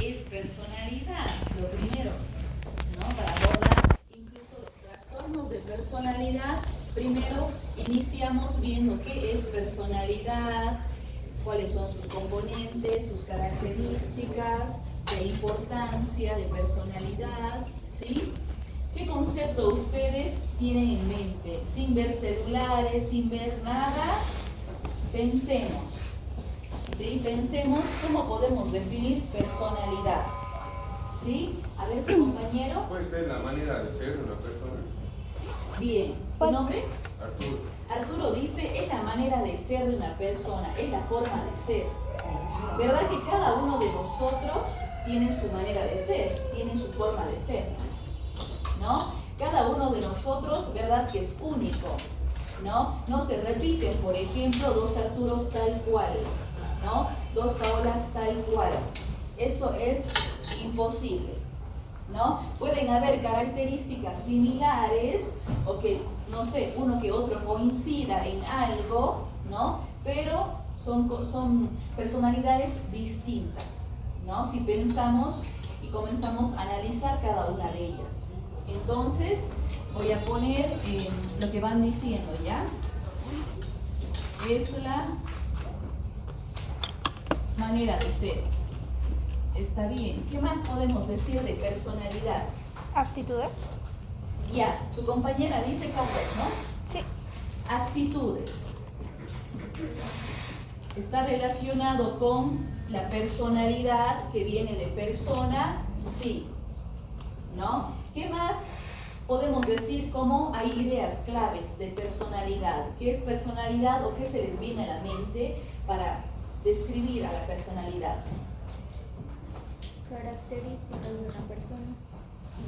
es personalidad, lo primero, ¿no? Para abordar incluso los trastornos de personalidad, primero iniciamos viendo qué es personalidad, cuáles son sus componentes, sus características, de importancia de personalidad, ¿sí? ¿Qué concepto ustedes tienen en mente? Sin ver celulares, sin ver nada, pensemos, ¿sí? Pensemos cómo podemos definir personalidad, ¿sí? A ver, su compañero. Puede ser la manera de ser de una persona. Bien, ¿tu nombre? Arturo. Arturo dice, es la manera de ser de una persona, es la forma de ser. ¿Verdad que cada uno de nosotros tiene su manera de ser, tiene su forma de ser, ¿no? Cada uno de nosotros, ¿verdad que es único, ¿no? No se repiten, por ejemplo, dos Arturos tal cual, ¿no? Dos Paolas tal cual. Eso es imposible, ¿no? Pueden haber características similares o que, no sé, uno que otro coincida en algo, ¿no? Pero son personalidades distintas, ¿no? Si pensamos y comenzamos a analizar cada una de ellas. Entonces, voy a poner lo que van diciendo, ¿ya? Es la manera de ser. Está bien. ¿Qué más podemos decir de personalidad? ¿Actitudes? Ya, su compañera dice Carlos, ¿no? Sí. Actitudes. Está relacionado con la personalidad que viene de persona, sí, ¿no? ¿Qué más podemos decir como hay ideas claves de personalidad? ¿Qué es personalidad o qué se les viene a la mente para describir a la personalidad? Características de una persona.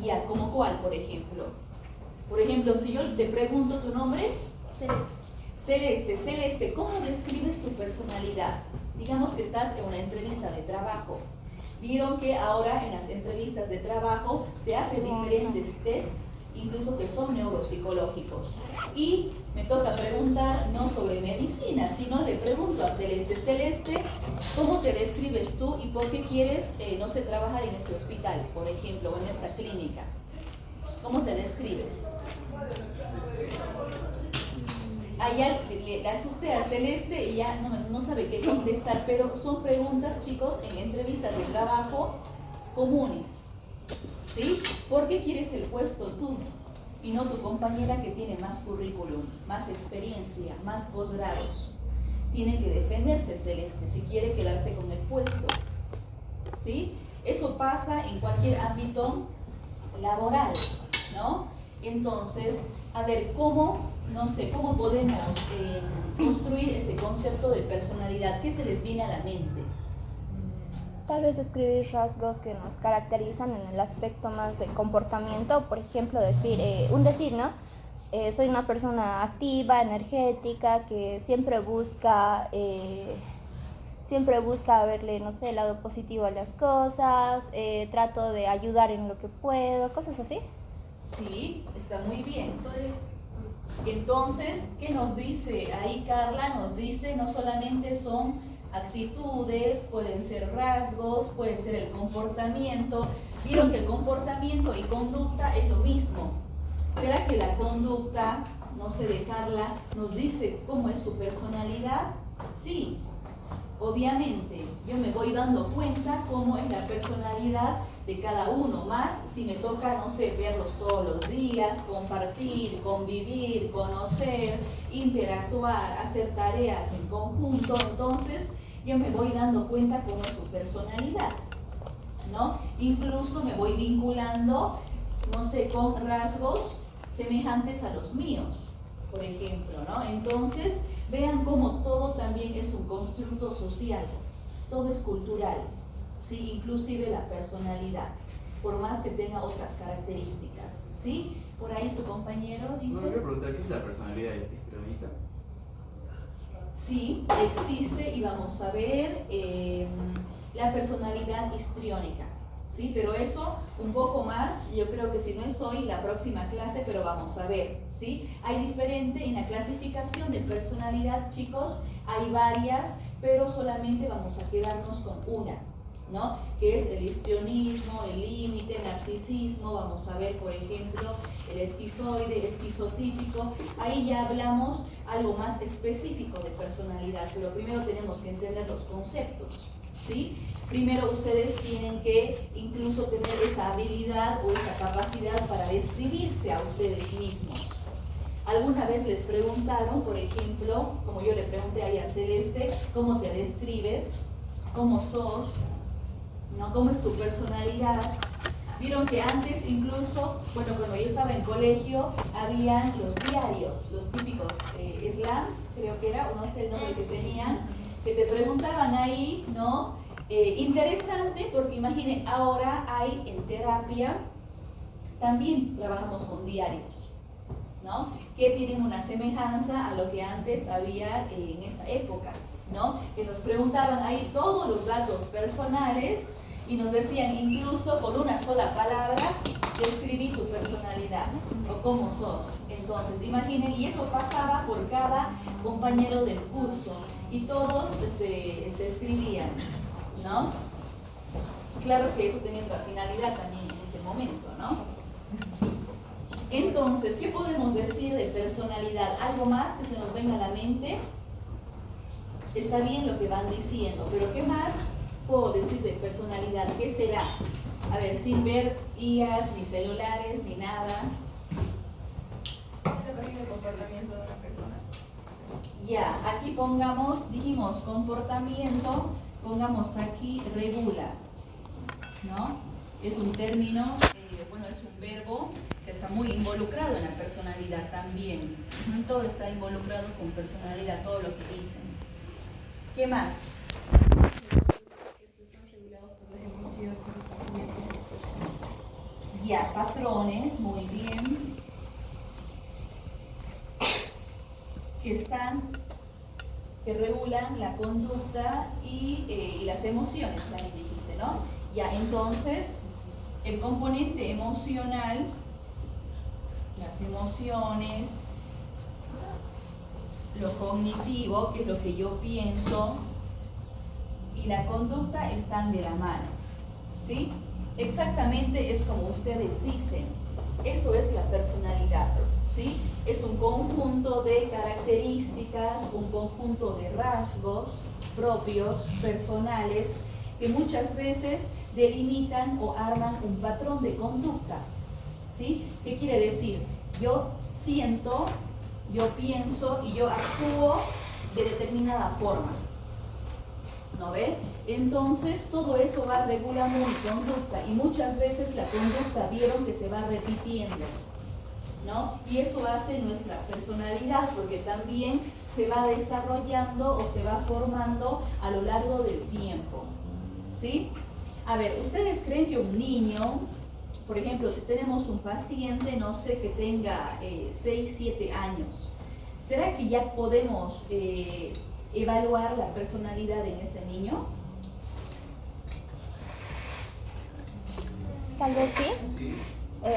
Ya, ¿como cuál, por ejemplo? Por ejemplo, si yo te pregunto tu nombre. Celeste. Celeste, ¿cómo describes tu personalidad? Digamos que estás en una entrevista de trabajo. Vieron que ahora en las entrevistas de trabajo se hacen diferentes tests, incluso que son neuropsicológicos. Y me toca preguntar no sobre medicina, sino le pregunto a Celeste, Celeste, ¿cómo te describes tú y por qué quieres, no sé, trabajar en este hospital, por ejemplo, o en esta clínica? ¿Cómo te describes? Allá le asusté a Celeste y ya no sabe qué contestar, pero son preguntas, chicos, en entrevistas de trabajo comunes, ¿sí? ¿Por qué quieres el puesto tú y no tu compañera que tiene más currículum, más experiencia, más posgrados? Tiene que defenderse Celeste si quiere quedarse con el puesto, ¿sí? Eso pasa en cualquier ámbito laboral, ¿no? Entonces, a ver, ¿cómo podemos construir ese concepto de personalidad? ¿Qué se les viene a la mente? Tal vez describir rasgos que nos caracterizan en el aspecto más de comportamiento, por ejemplo, decir, ¿no? Soy una persona activa, energética, que siempre busca verle, no sé, el lado positivo a las cosas, trato de ayudar en lo que puedo, cosas así. Sí, está muy bien. Entonces, ¿qué nos dice ahí Carla? Nos dice, no solamente son actitudes, pueden ser rasgos, puede ser el comportamiento. Vieron que el comportamiento y conducta es lo mismo. ¿Será que la conducta, no sé, de Carla, nos dice cómo es su personalidad? Sí, obviamente, yo me voy dando cuenta cómo es la personalidad de cada uno, más si me toca, no sé, verlos todos los días, compartir, convivir, conocer, interactuar, hacer tareas en conjunto, entonces yo me voy dando cuenta cómo es su personalidad, ¿no? Incluso me voy vinculando, no sé, con rasgos semejantes a los míos, por ejemplo, ¿no? Entonces, vean cómo todo también es un constructo social, todo es cultural, ¿sí? Inclusive la personalidad, por más que tenga otras características, ¿sí? Por ahí su compañero dice... No, me voy a preguntar, ¿existe la personalidad histriónica? Sí, existe y vamos a ver la personalidad histriónica, ¿sí? Pero eso un poco más, yo creo que si no es hoy, la próxima clase, pero vamos a ver, ¿sí? Hay diferente en la clasificación de personalidad, chicos, hay varias, pero solamente vamos a quedarnos con una, ¿no? Que es el histrionismo, el límite, el narcisismo. Vamos a ver, por ejemplo, el esquizoide, esquizotípico. Ahí ya hablamos algo más específico de personalidad, pero primero tenemos que entender los conceptos, ¿sí? Primero ustedes tienen que incluso tener esa habilidad o esa capacidad para describirse a ustedes mismos. Alguna vez les preguntaron, por ejemplo, como yo le pregunté ahí a Celeste, ¿cómo te describes? ¿Cómo sos? ¿No? ¿Cómo es tu personalidad? Vieron que antes incluso, bueno, cuando yo estaba en colegio, habían los diarios, los típicos slams, creo que era, o no sé el nombre que tenían, que te preguntaban ahí, ¿no? Interesante, porque imaginen, ahora hay en terapia, también trabajamos con diarios, ¿no? Que tienen una semejanza a lo que antes había en esa época, ¿no? Que nos preguntaban ahí todos los datos personales y nos decían incluso por una sola palabra describí tu personalidad o cómo sos. Entonces, imaginen, y eso pasaba por cada compañero del curso y todos se escribían, ¿no? Claro que eso tenía otra finalidad también en ese momento, ¿no? Entonces, ¿qué podemos decir de personalidad? ¿Algo más que se nos venga a la mente? Está bien lo que van diciendo, pero ¿qué más puedo decir de personalidad? ¿Qué será? A ver, sin ver IAs, ni celulares, ni nada. El comportamiento de una persona. Ya, aquí pongamos, dijimos comportamiento, pongamos aquí regula, ¿no? Es un término, bueno, es un verbo que está muy involucrado en la personalidad también. Todo está involucrado con personalidad, todo lo que dicen. ¿Qué más? Ya, patrones, muy bien. Que regulan la conducta y las emociones, también dijiste, ¿no? Ya, entonces, el componente emocional, las emociones, lo cognitivo, que es lo que yo pienso, y la conducta están de la mano, ¿sí? Exactamente es como ustedes dicen, eso es la personalidad, ¿sí? Es un conjunto de características, un conjunto de rasgos propios, personales, que muchas veces delimitan o arman un patrón de conducta, ¿sí? ¿Qué quiere decir? Yo siento, yo pienso y yo actúo de determinada forma, ¿no ve? Entonces todo eso va regulando mi conducta y muchas veces la conducta vieron que se va repitiendo, ¿no? Y eso hace nuestra personalidad porque también se va desarrollando o se va formando a lo largo del tiempo, ¿sí? A ver, ¿ustedes creen que un niño, por ejemplo, tenemos un paciente, no sé, que tenga 6, 7 años, ¿será que ya podemos evaluar la personalidad en ese niño? Tal vez sí. Sí.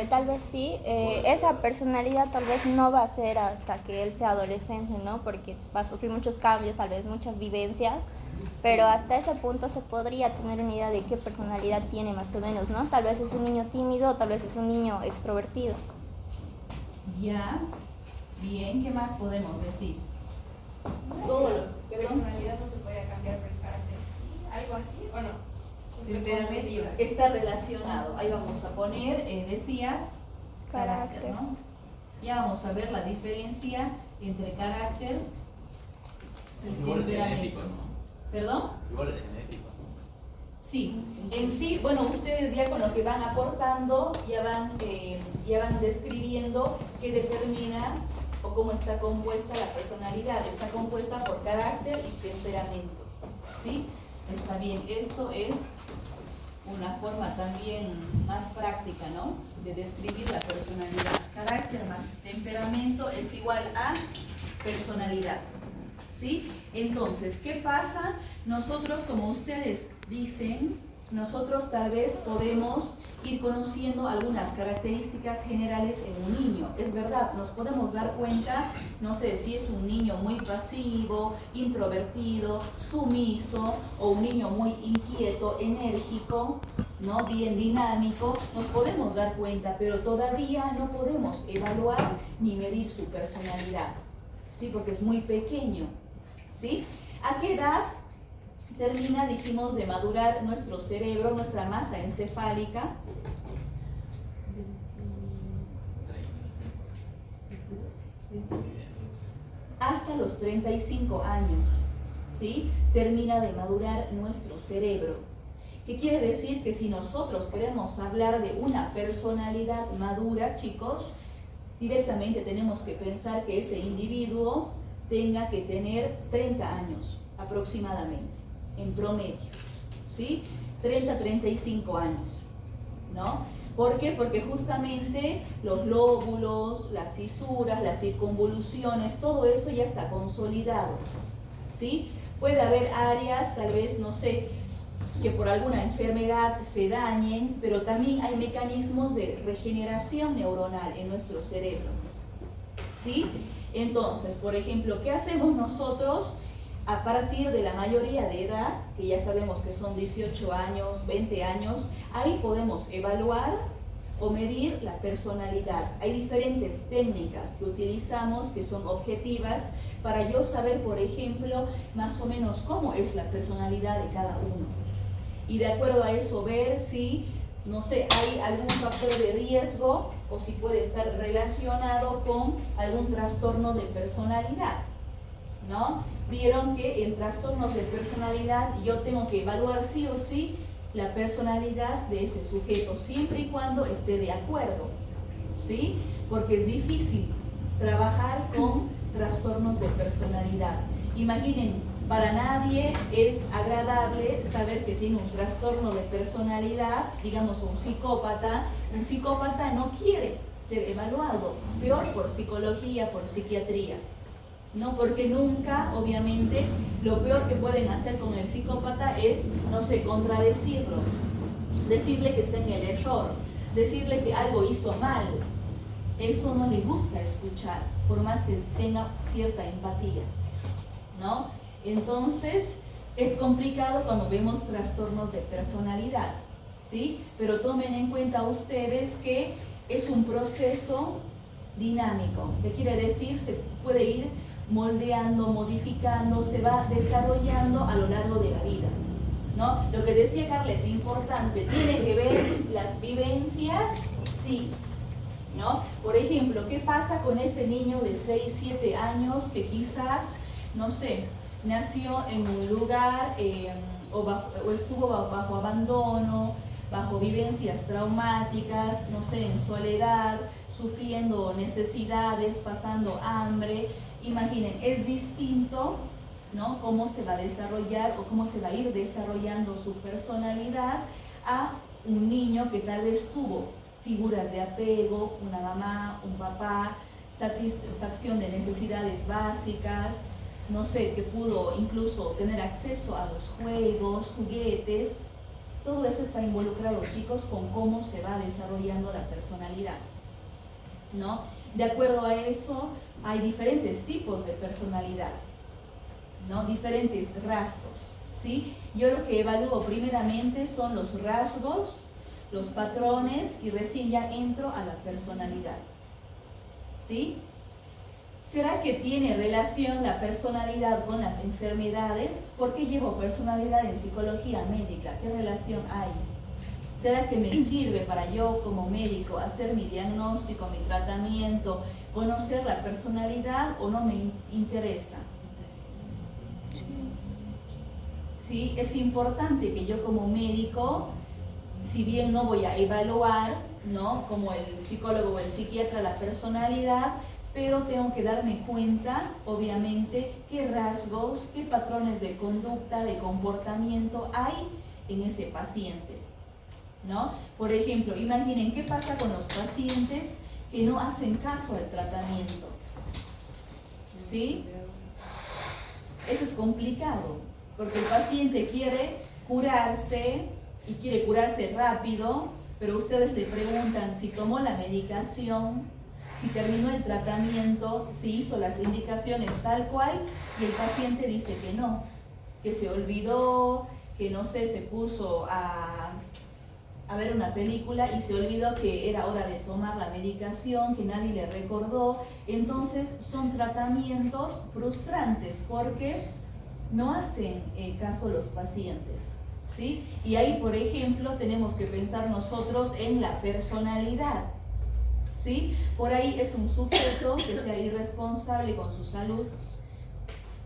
Tal vez sí. Esa personalidad tal vez no va a ser hasta que él sea adolescente, ¿no? Porque va a sufrir muchos cambios, tal vez muchas vivencias. Pero hasta ese punto se podría tener una idea de qué personalidad tiene más o menos, ¿no? Tal vez es un niño tímido, tal vez es un niño extrovertido. Ya, bien, ¿qué más podemos decir? Todo lo que personalidad no se puede cambiar por el carácter. ¿Algo así o no? Temperamento está relacionado. Ahí vamos a poner, decías, carácter, ¿no? Ya vamos a ver la diferencia entre carácter y Igual es temperamento. genético, ¿no? ¿Perdón? Igual es genético. Sí, en sí, bueno, ustedes ya con lo que van aportando ya van describiendo qué determina o cómo está compuesta la personalidad. Está compuesta por carácter y temperamento, ¿sí? Está bien, esto es una forma también más práctica, ¿no? De describir la personalidad. Carácter más temperamento es igual a personalidad, ¿sí? Entonces, ¿qué pasa? Nosotros, como ustedes dicen, nosotros tal vez podemos ir conociendo algunas características generales en un niño. Es verdad, nos podemos dar cuenta, no sé, si es un niño muy pasivo, introvertido, sumiso, o un niño muy inquieto, enérgico, ¿no? Bien dinámico, nos podemos dar cuenta, pero todavía no podemos evaluar ni medir su personalidad, ¿sí? Porque es muy pequeño, ¿sí? ¿A qué edad termina, dijimos, de madurar nuestro cerebro, nuestra masa encefálica? Hasta los 35 años, ¿sí? Termina de madurar nuestro cerebro. ¿Qué quiere decir? Que si nosotros queremos hablar de una personalidad madura, chicos, directamente tenemos que pensar que ese individuo tenga que tener 30 años aproximadamente, en promedio, ¿sí? 30-35 años, ¿no? ¿Por qué? Porque justamente los lóbulos, las cisuras, las circunvoluciones, todo eso ya está consolidado, ¿sí? Puede haber áreas, tal vez, no sé, que por alguna enfermedad se dañen, pero también hay mecanismos de regeneración neuronal en nuestro cerebro, ¿sí? Entonces, por ejemplo, ¿qué hacemos nosotros a partir de la mayoría de edad, que ya sabemos que son 18 años, 20 años? Ahí podemos evaluar o medir la personalidad. Hay diferentes técnicas que utilizamos que son objetivas para yo saber, por ejemplo, más o menos cómo es la personalidad de cada uno. Y de acuerdo a eso ver si, no sé, hay algún factor de riesgo o si puede estar relacionado con algún trastorno de personalidad, ¿no? Vieron que en trastornos de personalidad yo tengo que evaluar sí o sí la personalidad de ese sujeto, siempre y cuando esté de acuerdo, ¿sí? Porque es difícil trabajar con trastornos de personalidad. Imaginen, para nadie es agradable saber que tiene un trastorno de personalidad, digamos un psicópata. Un psicópata no quiere ser evaluado, peor por psicología, por psiquiatría, ¿no? Porque nunca, obviamente, lo peor que pueden hacer con el psicópata es, no sé, contradecirlo, decirle que está en el error, decirle que algo hizo mal. Eso no le gusta escuchar, por más que tenga cierta empatía, ¿no? Entonces, es complicado cuando vemos trastornos de personalidad, ¿sí? Pero tomen en cuenta ustedes que es un proceso dinámico. ¿Qué quiere decir? Se puede ir moldeando, modificando, se va desarrollando a lo largo de la vida, ¿no? Lo que decía Carla es importante. ¿Tiene que ver las vivencias? Sí, ¿no? Por ejemplo, ¿qué pasa con ese niño de 6, 7 años que quizás, no sé, nació en un lugar o estuvo bajo abandono, bajo vivencias traumáticas, no sé, en soledad, sufriendo necesidades, pasando hambre? Imaginen, es distinto, ¿no?, cómo se va a desarrollar o cómo se va a ir desarrollando su personalidad a un niño que tal vez tuvo figuras de apego, una mamá, un papá, satisfacción de necesidades básicas, no sé, que pudo incluso tener acceso a los juegos, juguetes. Todo eso está involucrado, chicos, con cómo se va desarrollando la personalidad, ¿no? De acuerdo a eso, hay diferentes tipos de personalidad, ¿no? Diferentes rasgos, ¿sí? Yo lo que evalúo primeramente son los rasgos, los patrones, y recién ya entro a la personalidad, ¿sí? ¿Será que tiene relación la personalidad con las enfermedades? ¿Por qué llevo personalidad en psicología médica? ¿Qué relación hay? ¿Será que me sirve para yo como médico hacer mi diagnóstico, mi tratamiento, conocer la personalidad, o no me interesa? Sí, es importante que yo como médico, si bien no voy a evaluar, ¿no?, como el psicólogo o el psiquiatra, la personalidad, pero tengo que darme cuenta, obviamente, qué rasgos, qué patrones de conducta, de comportamiento hay en ese paciente, ¿no? Por ejemplo, imaginen qué pasa con los pacientes que no hacen caso al tratamiento, ¿sí? Eso es complicado, porque el paciente quiere curarse, y quiere curarse rápido, pero ustedes le preguntan si tomó la medicación, si terminó el tratamiento, si hizo las indicaciones tal cual, y el paciente dice que no, que se olvidó, que no sé, se puso a ver una película y se olvidó que era hora de tomar la medicación, que nadie le recordó. Entonces son tratamientos frustrantes porque no hacen caso los pacientes, ¿sí? Y ahí, por ejemplo, tenemos que pensar nosotros en la personalidad, ¿sí? Por ahí es un sujeto que sea irresponsable con su salud,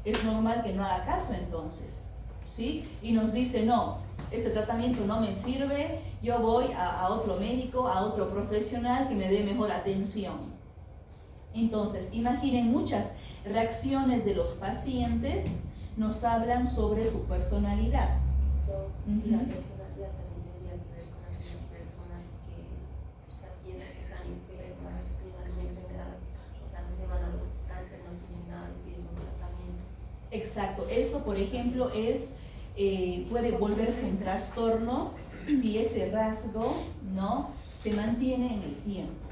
es normal que no haga caso entonces, ¿sí? Y nos dice, no, este tratamiento no me sirve, yo voy a otro médico, a otro profesional que me dé mejor atención. Entonces, imaginen, muchas reacciones de los pacientes nos hablan sobre su personalidad. La personalidad también tendría que ver con aquellas personas que piensan que están enfermas, tienen alguna enfermedad, o sea, no se van al hospital, pero no tienen nada y piden un tratamiento. Exacto, eso por ejemplo puede volverse un trastorno si ese rasgo, ¿no?, se mantiene en el tiempo,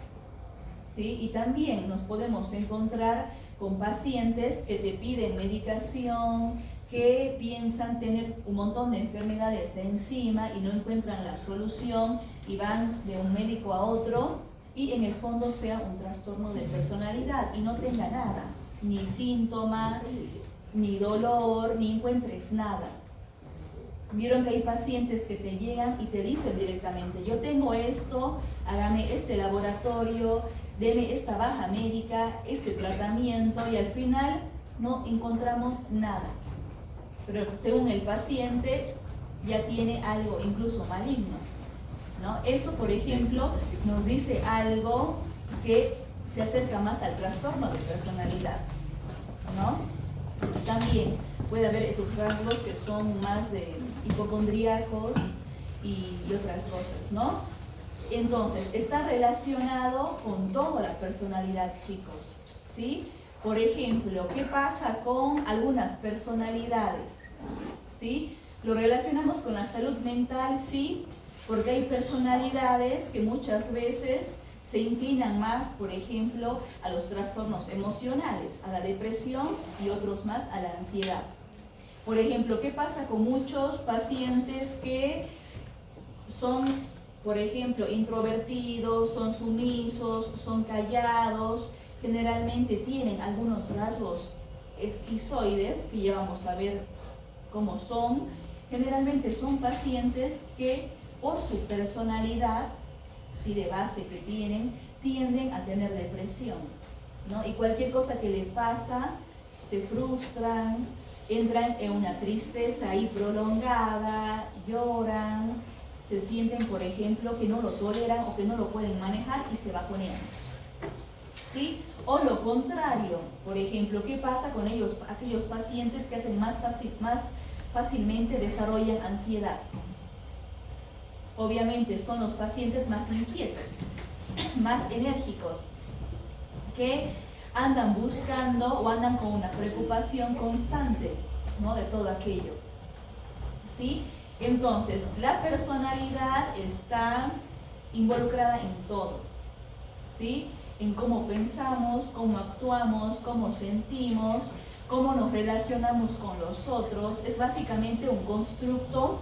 ¿sí? Y también nos podemos encontrar con pacientes que te piden medicación, que piensan tener un montón de enfermedades encima y no encuentran la solución y van de un médico a otro y en el fondo sea un trastorno de personalidad y no tenga nada, ni síntoma, ni dolor, ni encuentres nada. Vieron que hay pacientes que te llegan y te dicen directamente, yo tengo esto, hágame este laboratorio, deme esta baja médica, este tratamiento, y al final no encontramos nada. Pero según el paciente ya tiene algo incluso maligno, ¿no? Eso, por ejemplo, nos dice algo que se acerca más al trastorno de personalidad, ¿no? También puede haber esos rasgos que son más de hipocondríacos y otras cosas, ¿no? Entonces, está relacionado con toda la personalidad, chicos, ¿sí? Por ejemplo, ¿qué pasa con algunas personalidades? ¿Sí? Lo relacionamos con la salud mental, sí, porque hay personalidades que muchas veces se inclinan más, por ejemplo, a los trastornos emocionales, a la depresión y otros más a la ansiedad. Por ejemplo, ¿qué pasa con muchos pacientes que son, por ejemplo, introvertidos, son sumisos, son callados? Generalmente tienen algunos rasgos esquizoides, que ya vamos a ver cómo son. Generalmente son pacientes que por su personalidad, ¿sí?, de base que tienden a tener depresión, ¿no? Y cualquier cosa que le pasa, se frustran, entran en una tristeza ahí prolongada, lloran, se sienten, por ejemplo, que no lo toleran o que no lo pueden manejar y se bajonean, ¿sí? O lo contrario, por ejemplo, ¿qué pasa con aquellos pacientes que hacen más fácilmente desarrollan ansiedad? Obviamente son los pacientes más inquietos, más enérgicos, que andan buscando o andan con una preocupación constante, ¿no?, de todo aquello, ¿sí? Entonces, la personalidad está involucrada en todo, ¿sí? En cómo pensamos, cómo actuamos, cómo sentimos, cómo nos relacionamos con los otros. Es básicamente un constructo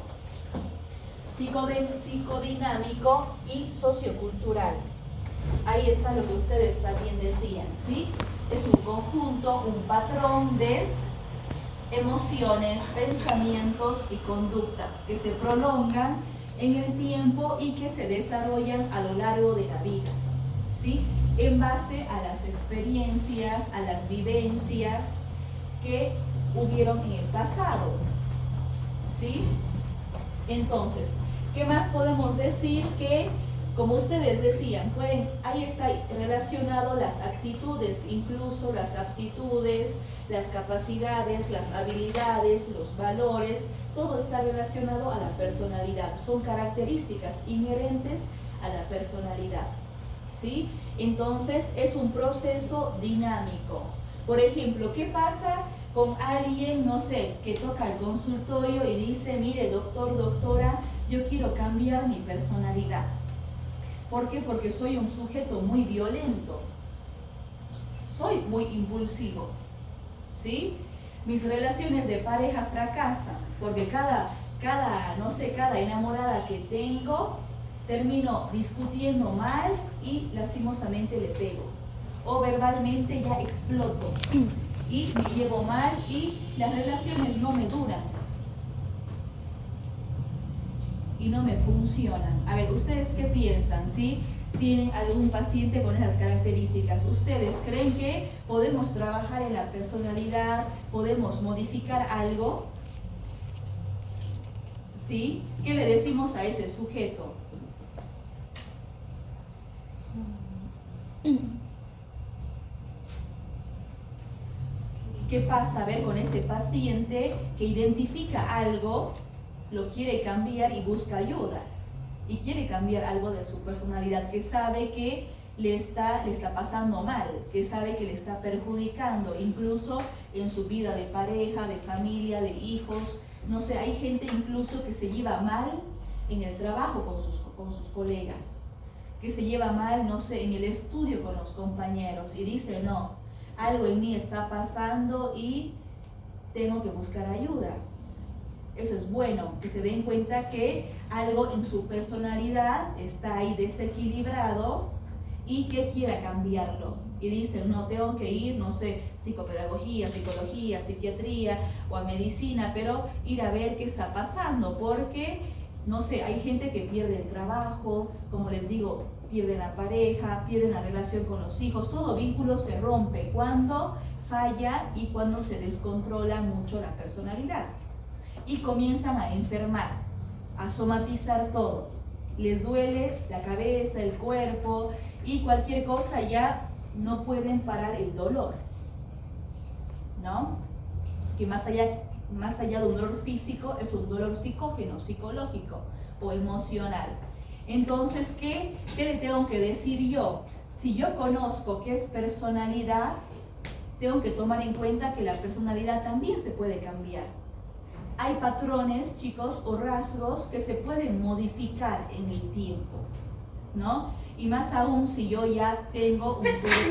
psicodinámico y sociocultural. Ahí está lo que ustedes también decían, ¿sí? Es un conjunto, un patrón de emociones, pensamientos y conductas que se prolongan en el tiempo y que se desarrollan a lo largo de la vida, ¿sí? En base a las experiencias, a las vivencias que hubieron en el pasado, ¿sí? Entonces, ¿qué más podemos decir? Que, como ustedes decían, ahí está relacionado las actitudes, incluso las aptitudes, las capacidades, las habilidades, los valores, todo está relacionado a la personalidad, son características inherentes a la personalidad, ¿sí? Entonces es un proceso dinámico. Por ejemplo, ¿qué pasa con alguien, no sé, que toca el consultorio y dice, mire, doctor, doctora, yo quiero cambiar mi personalidad. ¿Por qué? Porque soy un sujeto muy violento, soy muy impulsivo, ¿sí? Mis relaciones de pareja fracasan, porque cada enamorada que tengo, termino discutiendo mal y lastimosamente le pego. O verbalmente ya exploto y me llevo mal y las relaciones no me duran y no me funcionan. A ver, ¿ustedes qué piensan? ¿Sí? ¿Tienen algún paciente con esas características? ¿Ustedes creen que podemos trabajar en la personalidad? ¿Podemos modificar algo? ¿Sí? ¿Qué le decimos a ese sujeto? ¿Qué pasa, a ver, con ese paciente que identifica algo, lo quiere cambiar y busca ayuda? Y quiere cambiar algo de su personalidad, que sabe que le está pasando mal, que sabe que le está perjudicando, incluso en su vida de pareja, de familia, de hijos. No sé, hay gente incluso que se lleva mal en el trabajo con sus colegas, que se lleva mal, no sé, en el estudio con los compañeros y dice, no, algo en mí está pasando y tengo que buscar ayuda. Eso es bueno, que se den cuenta que algo en su personalidad está ahí desequilibrado y que quiera cambiarlo. Y dicen, no, tengo que ir, no sé, psicopedagogía, psicología, psiquiatría o a medicina, pero ir a ver qué está pasando, porque, no sé, hay gente que pierde el trabajo, como les digo, pierde la pareja, pierde la relación con los hijos, todo vínculo se rompe cuando falla y cuando se descontrola mucho la personalidad. Y comienzan a enfermar, a somatizar todo. Les duele la cabeza, el cuerpo y cualquier cosa ya no pueden parar el dolor, ¿no? Que más allá de un dolor físico es un dolor psicógeno, psicológico o emocional. Entonces, ¿qué le tengo que decir yo? Si yo conozco qué es personalidad, tengo que tomar en cuenta que la personalidad también se puede cambiar. Hay patrones, chicos, o rasgos que se pueden modificar en el tiempo, ¿no? Y más aún si yo ya tengo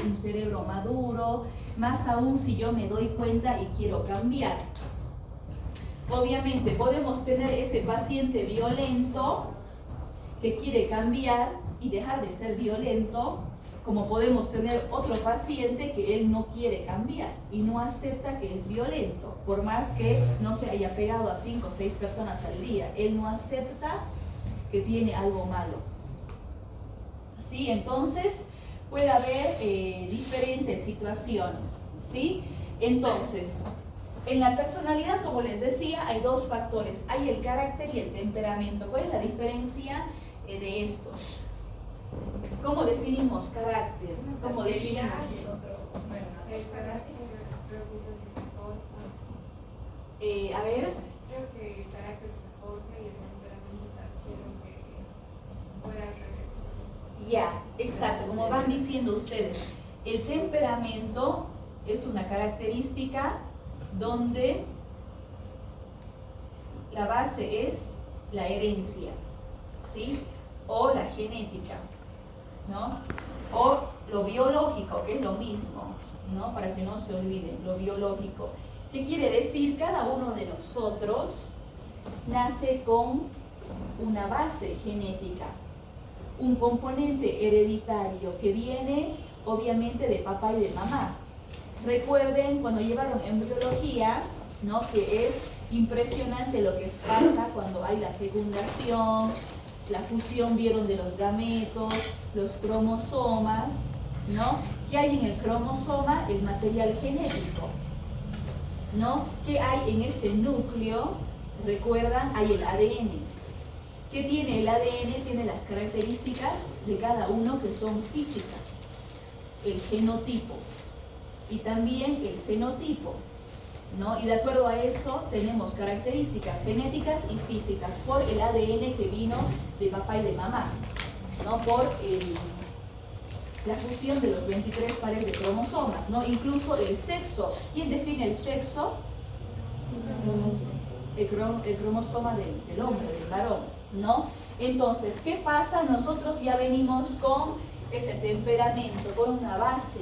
un cerebro maduro, más aún si yo me doy cuenta y quiero cambiar. Obviamente podemos tener ese paciente violento que quiere cambiar y dejar de ser violento, como podemos tener otro paciente que él no quiere cambiar y no acepta que es violento, por más que no se haya pegado a 5 o 6 personas al día, él no acepta que tiene algo malo. ¿Sí? Entonces puede haber diferentes situaciones, ¿sí? Entonces, en la personalidad, como les decía, hay 2 factores, hay el carácter y el temperamento. ¿Cuál es la diferencia de estos? ¿Cómo definimos carácter? ¿Cómo definimos? El carácter A ver. Creo que el carácter se forja y el temperamento se adquiere, se fuera al revés. Ya, exacto, como van diciendo ustedes, el temperamento es una característica donde la base es la herencia, ¿sí? O la genética, ¿no? O lo biológico, que es lo mismo, ¿no? Para que no se olviden, lo biológico. ¿Qué quiere decir? Cada uno de nosotros nace con una base genética, un componente hereditario que viene obviamente de papá y de mamá. Recuerden cuando llevaron embriología, ¿no? Que es impresionante lo que pasa cuando hay la fecundación, la fusión, vieron, de los gametos, los cromosomas, ¿no? ¿Qué hay en el cromosoma? El material genético, ¿no? ¿Qué hay en ese núcleo? Recuerdan, hay el ADN. ¿Qué tiene el ADN? Tiene las características de cada uno que son físicas, el genotipo y también el fenotipo, ¿no? Y de acuerdo a eso tenemos características genéticas y físicas por el ADN que vino de papá y de mamá, ¿no? Por la fusión de los 23 pares de cromosomas, ¿no? Incluso el sexo. ¿Quién define el sexo? El cromosoma del hombre, del varón, ¿no? Entonces, ¿qué pasa? Nosotros ya venimos con ese temperamento, con una base.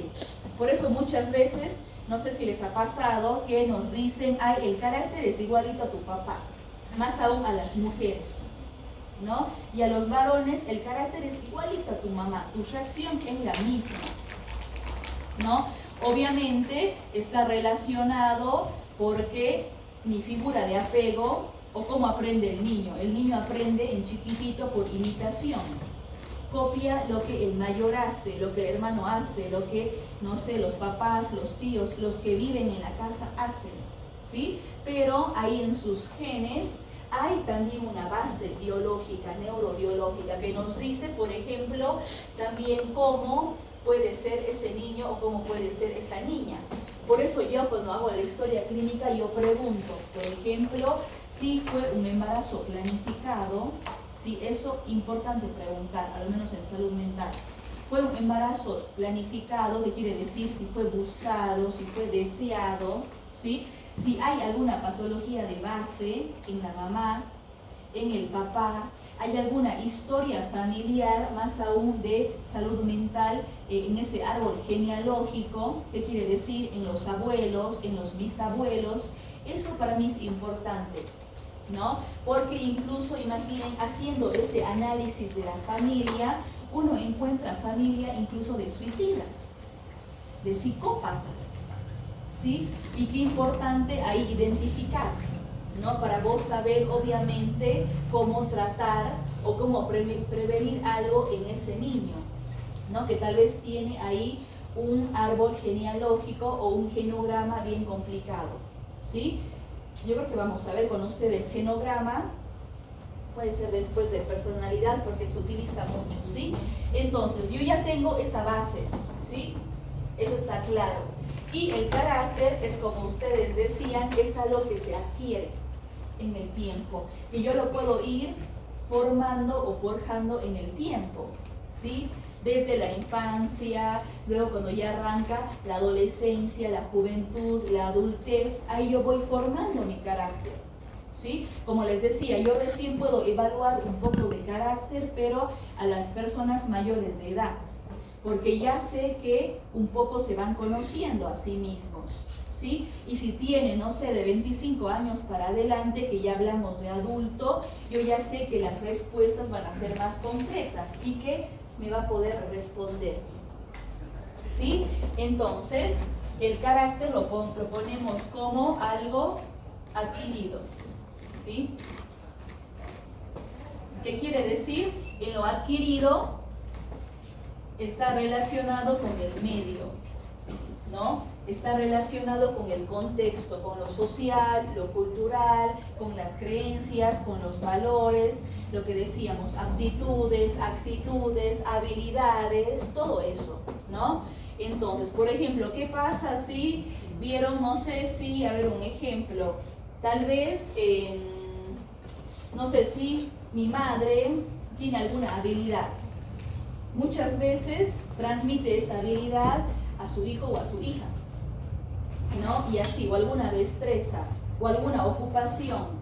Por eso muchas veces, no sé si les ha pasado, que nos dicen, ay, el carácter es igualito a tu papá, más aún a las mujeres, ¿no? Y a los varones, el carácter es igualito a tu mamá, tu reacción es la misma, ¿no? Obviamente está relacionado porque mi figura de apego o cómo aprende el niño aprende en chiquitito por imitación, copia lo que el mayor hace, lo que el hermano hace, lo que, no sé, los papás, los tíos, los que viven en la casa hacen, ¿sí? Pero ahí en sus genes hay también una base biológica, neurobiológica, que nos dice, por ejemplo, también cómo puede ser ese niño o cómo puede ser esa niña. Por eso yo cuando hago la historia clínica yo pregunto, por ejemplo, si fue un embarazo planificado, si eso es importante preguntar, al menos en salud mental. Fue un embarazo planificado, que quiere decir si fue buscado, si fue deseado, ¿sí? Si hay alguna patología de base en la mamá, en el papá, hay alguna historia familiar, más aún de salud mental, en ese árbol genealógico, que quiere decir en los abuelos, en los bisabuelos. Eso para mí es importante, ¿no? Porque incluso, imaginen, haciendo ese análisis de la familia, uno encuentra familia incluso de suicidas, de psicópatas, ¿sí? Y qué importante ahí identificar, ¿no? Para vos saber obviamente cómo tratar o cómo prevenir algo en ese niño, ¿no? Que tal vez tiene ahí un árbol genealógico o un genograma bien complicado, ¿sí? Yo creo que vamos a ver con ustedes genograma, puede ser después de personalidad porque se utiliza mucho, ¿sí? Entonces, yo ya tengo esa base, ¿sí? Eso está claro. Y el carácter es, como ustedes decían, es algo que se adquiere en el tiempo, que yo lo puedo ir formando o forjando en el tiempo, ¿sí? Desde la infancia, luego cuando ya arranca la adolescencia, la juventud, la adultez, ahí yo voy formando mi carácter, ¿sí? Como les decía, yo recién puedo evaluar un poco de carácter, pero a las personas mayores de edad, porque ya sé que un poco se van conociendo a sí mismos, ¿sí? Y si tienen, no sé, de 25 años para adelante, que ya hablamos de adulto, yo ya sé que las respuestas van a ser más concretas y que me va a poder responder, ¿sí? Entonces, el carácter lo ponemos como algo adquirido, ¿sí? ¿Qué quiere decir? En lo adquirido está relacionado con el medio, ¿no? Está relacionado con el contexto, con lo social, lo cultural, con las creencias, con los valores, lo que decíamos, aptitudes, actitudes, habilidades, todo eso, ¿no? Entonces, por ejemplo, ¿qué pasa si vieron, no sé si, a ver, un ejemplo, tal vez, no sé si mi madre tiene alguna habilidad? Muchas veces transmite esa habilidad a su hijo o a su hija, ¿no? Y así, o alguna destreza, o alguna ocupación.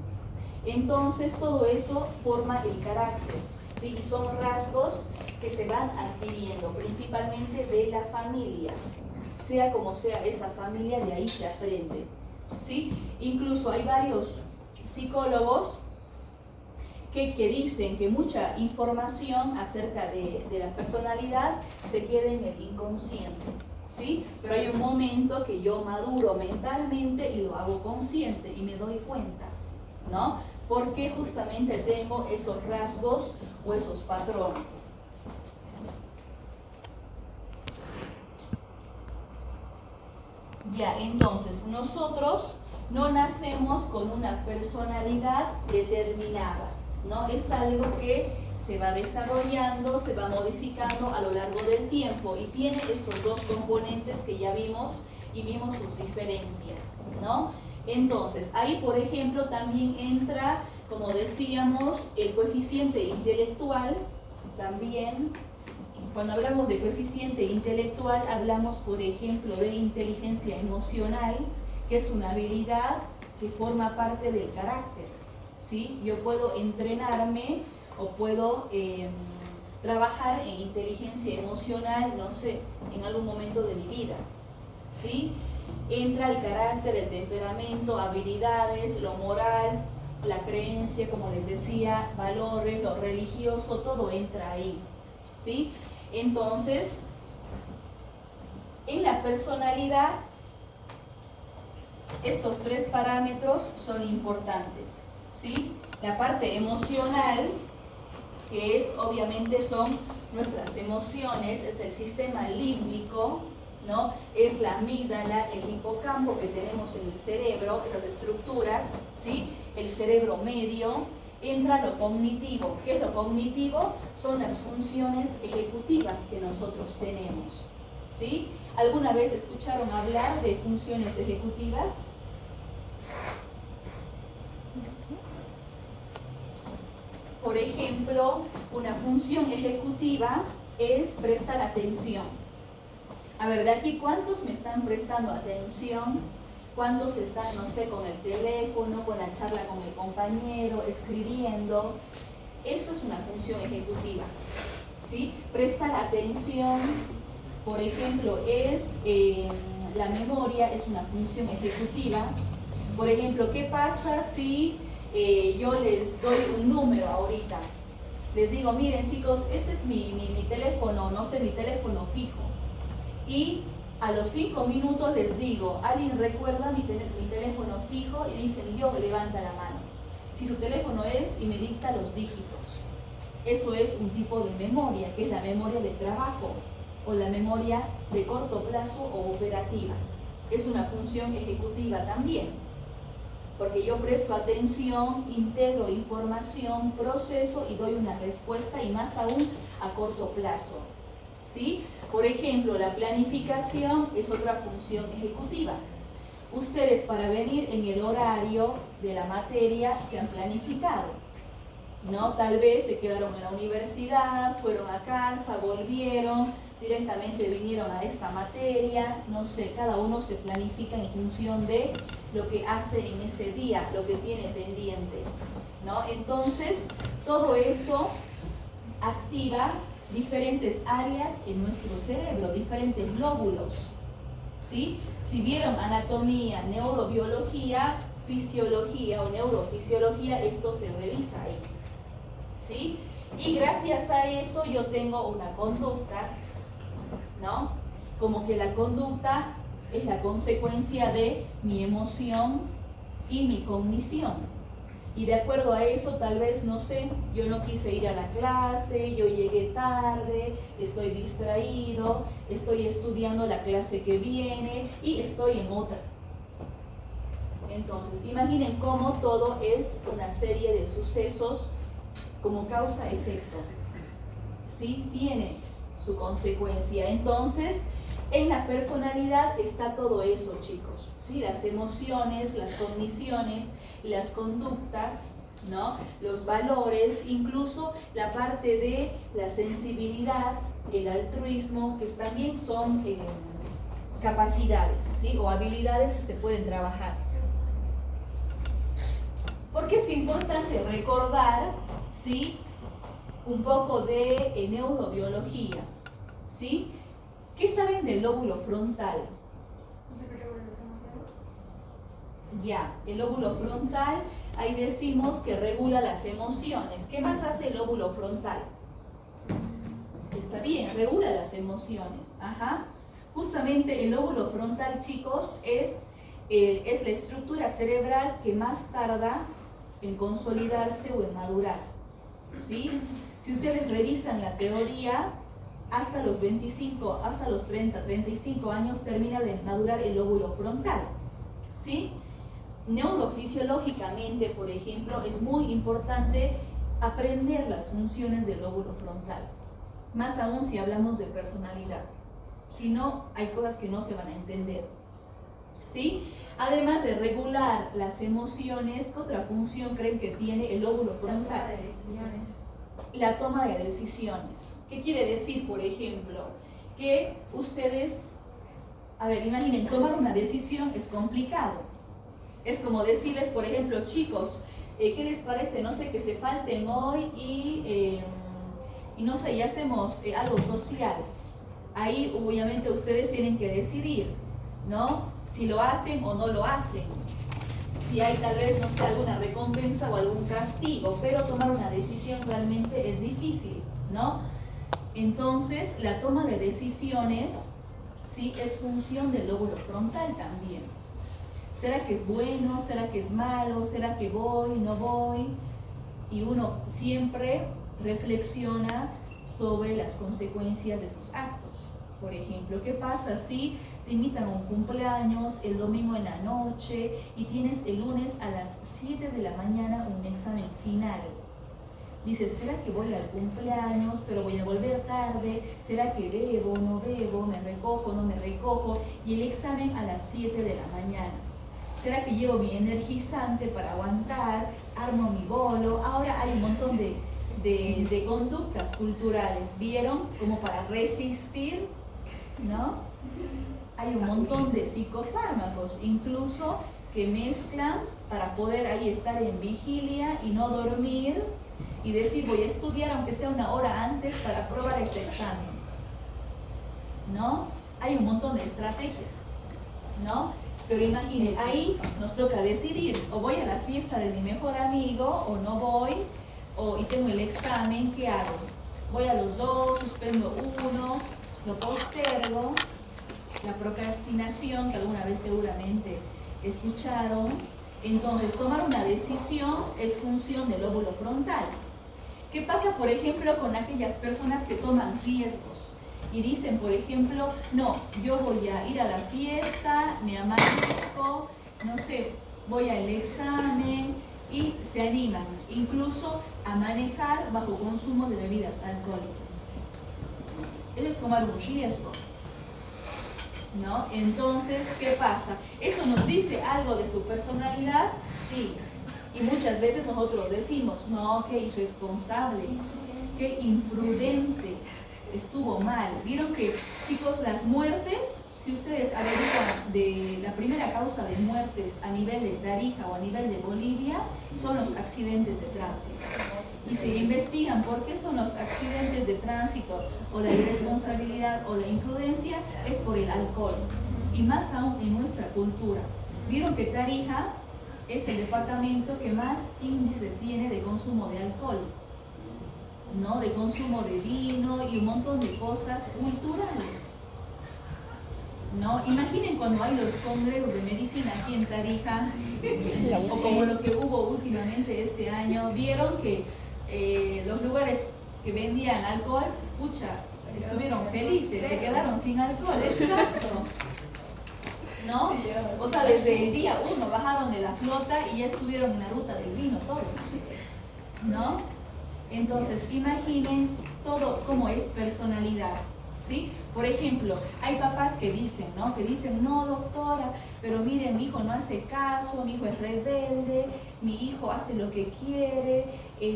Entonces, todo eso forma el carácter, ¿sí? Y son rasgos que se van adquiriendo, principalmente de la familia. Sea como sea esa familia, de ahí se aprende, ¿sí? Incluso hay varios psicólogos que dicen que mucha información acerca de la personalidad se queda en el inconsciente, ¿sí? Pero hay un momento que yo maduro mentalmente y lo hago consciente y me doy cuenta, ¿no? Porque justamente tengo esos rasgos o esos patrones. Ya, entonces, nosotros no nacemos con una personalidad determinada, ¿no? Es algo que se va desarrollando, se va modificando a lo largo del tiempo y tiene estos dos componentes que ya vimos y vimos sus diferencias, ¿no? Entonces, ahí por ejemplo también entra, como decíamos, el coeficiente intelectual. También, cuando hablamos de coeficiente intelectual, hablamos por ejemplo de inteligencia emocional, que es una habilidad que forma parte del carácter, ¿sí? Yo puedo entrenarme o puedo trabajar en inteligencia emocional, no sé, en algún momento de mi vida, ¿sí? Entra el carácter, el temperamento, habilidades, lo moral, la creencia, como les decía, valores, lo religioso, todo entra ahí, ¿sí? Entonces, en la personalidad, estos 3 parámetros son importantes, ¿sí? La parte emocional, que es, obviamente, son nuestras emociones, es el sistema límbico, ¿no? Es la amígdala, el hipocampo que tenemos en el cerebro, esas estructuras, ¿sí? El cerebro medio. Entra lo cognitivo. ¿Qué es lo cognitivo? Son las funciones ejecutivas que nosotros tenemos, ¿sí? ¿Alguna vez escucharon hablar de funciones ejecutivas? Por ejemplo, una función ejecutiva es prestar atención. A ver, de aquí, ¿cuántos me están prestando atención? ¿Cuántos están, no sé, con el teléfono, con la charla con el compañero, escribiendo? Eso es una función ejecutiva, ¿sí? Prestar atención, por ejemplo, es la memoria, es una función ejecutiva. Por ejemplo, ¿qué pasa si yo les doy un número ahorita? Les digo, miren chicos, este es mi teléfono, no sé, mi teléfono fijo. Y a los 5 minutos les digo, ¿alguien recuerda mi teléfono fijo? Y dicen, yo, levanta la mano. Si su teléfono es y me dicta los dígitos. Eso es un tipo de memoria, que es la memoria de trabajo o la memoria de corto plazo o operativa. Es una función ejecutiva también, porque yo presto atención, integro información, proceso y doy una respuesta, y más aún a corto plazo, ¿sí? Por ejemplo, la planificación es otra función ejecutiva. Ustedes, para venir en el horario de la materia, se han planificado, ¿no? Tal vez se quedaron en la universidad, fueron a casa, volvieron, directamente vinieron a esta materia, no sé, cada uno se planifica en función de lo que hace en ese día, lo que tiene pendiente, ¿no? Entonces, todo eso activa diferentes áreas en nuestro cerebro, diferentes lóbulos, ¿sí? Si vieron anatomía, neurobiología, fisiología o neurofisiología, esto se revisa ahí, ¿sí? Y gracias a eso yo tengo una conducta, ¿no? Como que la conducta es la consecuencia de mi emoción y mi cognición. Y de acuerdo a eso, tal vez, no sé, yo no quise ir a la clase, yo llegué tarde, estoy distraído, estoy estudiando la clase que viene y estoy en otra. Entonces, imaginen cómo todo es una serie de sucesos como causa-efecto, ¿sí? Tiene su consecuencia. Entonces, en la personalidad está todo eso, chicos, ¿sí? Las emociones, las cogniciones, las conductas, ¿no? Los valores, incluso la parte de la sensibilidad, el altruismo, que también son capacidades, ¿sí? O habilidades que se pueden trabajar. Porque es importante recordar, ¿sí? Un poco de neurobiología, ¿sí? ¿Qué saben del lóbulo frontal? Ya, el lóbulo frontal, ahí decimos que regula las emociones. ¿Qué más hace el lóbulo frontal? Está bien, regula las emociones. Ajá. Justamente el lóbulo frontal, chicos, es la estructura cerebral que más tarda en consolidarse o en madurar, ¿sí? Si ustedes revisan la teoría, hasta los 25, hasta los 30, 35 años termina de madurar el lóbulo frontal, ¿sí? Neurofisiológicamente, por ejemplo, es muy importante aprender las funciones del lóbulo frontal, más aún si hablamos de personalidad. Si no, hay cosas que no se van a entender, ¿sí? Además de regular las emociones, ¿qué otra función creen que tiene el lóbulo frontal? La toma de decisiones. ¿Qué quiere decir, por ejemplo? Que ustedes, a ver, imaginen, tomar una decisión es complicado. Es como decirles, por ejemplo, chicos, ¿qué les parece? No sé, que se falten hoy y no sé, y hacemos algo social. Ahí obviamente ustedes tienen que decidir, ¿no? Si lo hacen o no lo hacen. Si hay tal vez, no sé, alguna recompensa o algún castigo, pero tomar una decisión realmente es difícil, ¿no? Entonces, la toma de decisiones, sí, es función del lóbulo frontal también. ¿Será que es bueno? ¿Será que es malo? ¿Será que voy? ¿No voy? Y uno siempre reflexiona sobre las consecuencias de sus actos. Por ejemplo, ¿qué pasa si te invitan a un cumpleaños el domingo en la noche y tienes el lunes a las 7 de la mañana un examen final? Dices, ¿será que voy al cumpleaños pero voy a volver tarde? ¿Será que bebo, no bebo, me recojo, no me recojo? Y el examen a las 7 de la mañana. ¿Será que llevo mi energizante para aguantar? ¿Armo mi bolo? Ahora hay un montón de conductas culturales, ¿vieron? Como para resistir, ¿no? Hay un montón de psicofármacos, incluso que mezclan para poder ahí estar en vigilia y no dormir y decir, voy a estudiar aunque sea una hora antes para aprobar ese examen, ¿no? Hay un montón de estrategias, ¿no? Pero imaginen, ahí nos toca decidir, o voy a la fiesta de mi mejor amigo o no voy, y tengo el examen, ¿qué hago? Voy a los dos, suspendo uno, lo postergo. La procrastinación, que alguna vez seguramente escucharon. Entonces, tomar una decisión es función del lóbulo frontal. ¿Qué pasa, por ejemplo, con aquellas personas que toman riesgos y dicen, por ejemplo, no, yo voy a ir a la fiesta, me amanezco, no sé, voy al examen, y se animan incluso a manejar bajo consumo de bebidas alcohólicas? Eso es tomar un riesgo, ¿no? Entonces, ¿qué pasa? ¿Eso nos dice algo de su personalidad? Sí. Y muchas veces nosotros decimos, no, qué irresponsable, qué imprudente, estuvo mal. Vieron que, chicos, las muertes, si ustedes averiguan de la primera causa de muertes a nivel de Tarija o a nivel de Bolivia, son los accidentes de tránsito. Y se investigan por qué son los accidentes de tránsito o la irresponsabilidad o la imprudencia, es por el alcohol. Y más aún en nuestra cultura. Vieron que Tarija es el departamento que más índice tiene de consumo de alcohol, ¿no? De consumo de vino y un montón de cosas culturales, ¿no? Imaginen cuando hay los congresos de medicina aquí en Tarija, o como lo que hubo últimamente este año, vieron que los lugares que vendían alcohol, pucha, estuvieron felices, se quedaron sin alcohol, exacto, ¿no? O sea, desde el día 1 bajaron de la flota y ya estuvieron en la ruta del vino todos, ¿no? Entonces, imaginen todo cómo es personalidad, ¿sí? Por ejemplo, hay papás que dicen, ¿no? Que dicen, no, doctora, pero mire, mi hijo no hace caso, mi hijo es rebelde, mi hijo hace lo que quiere,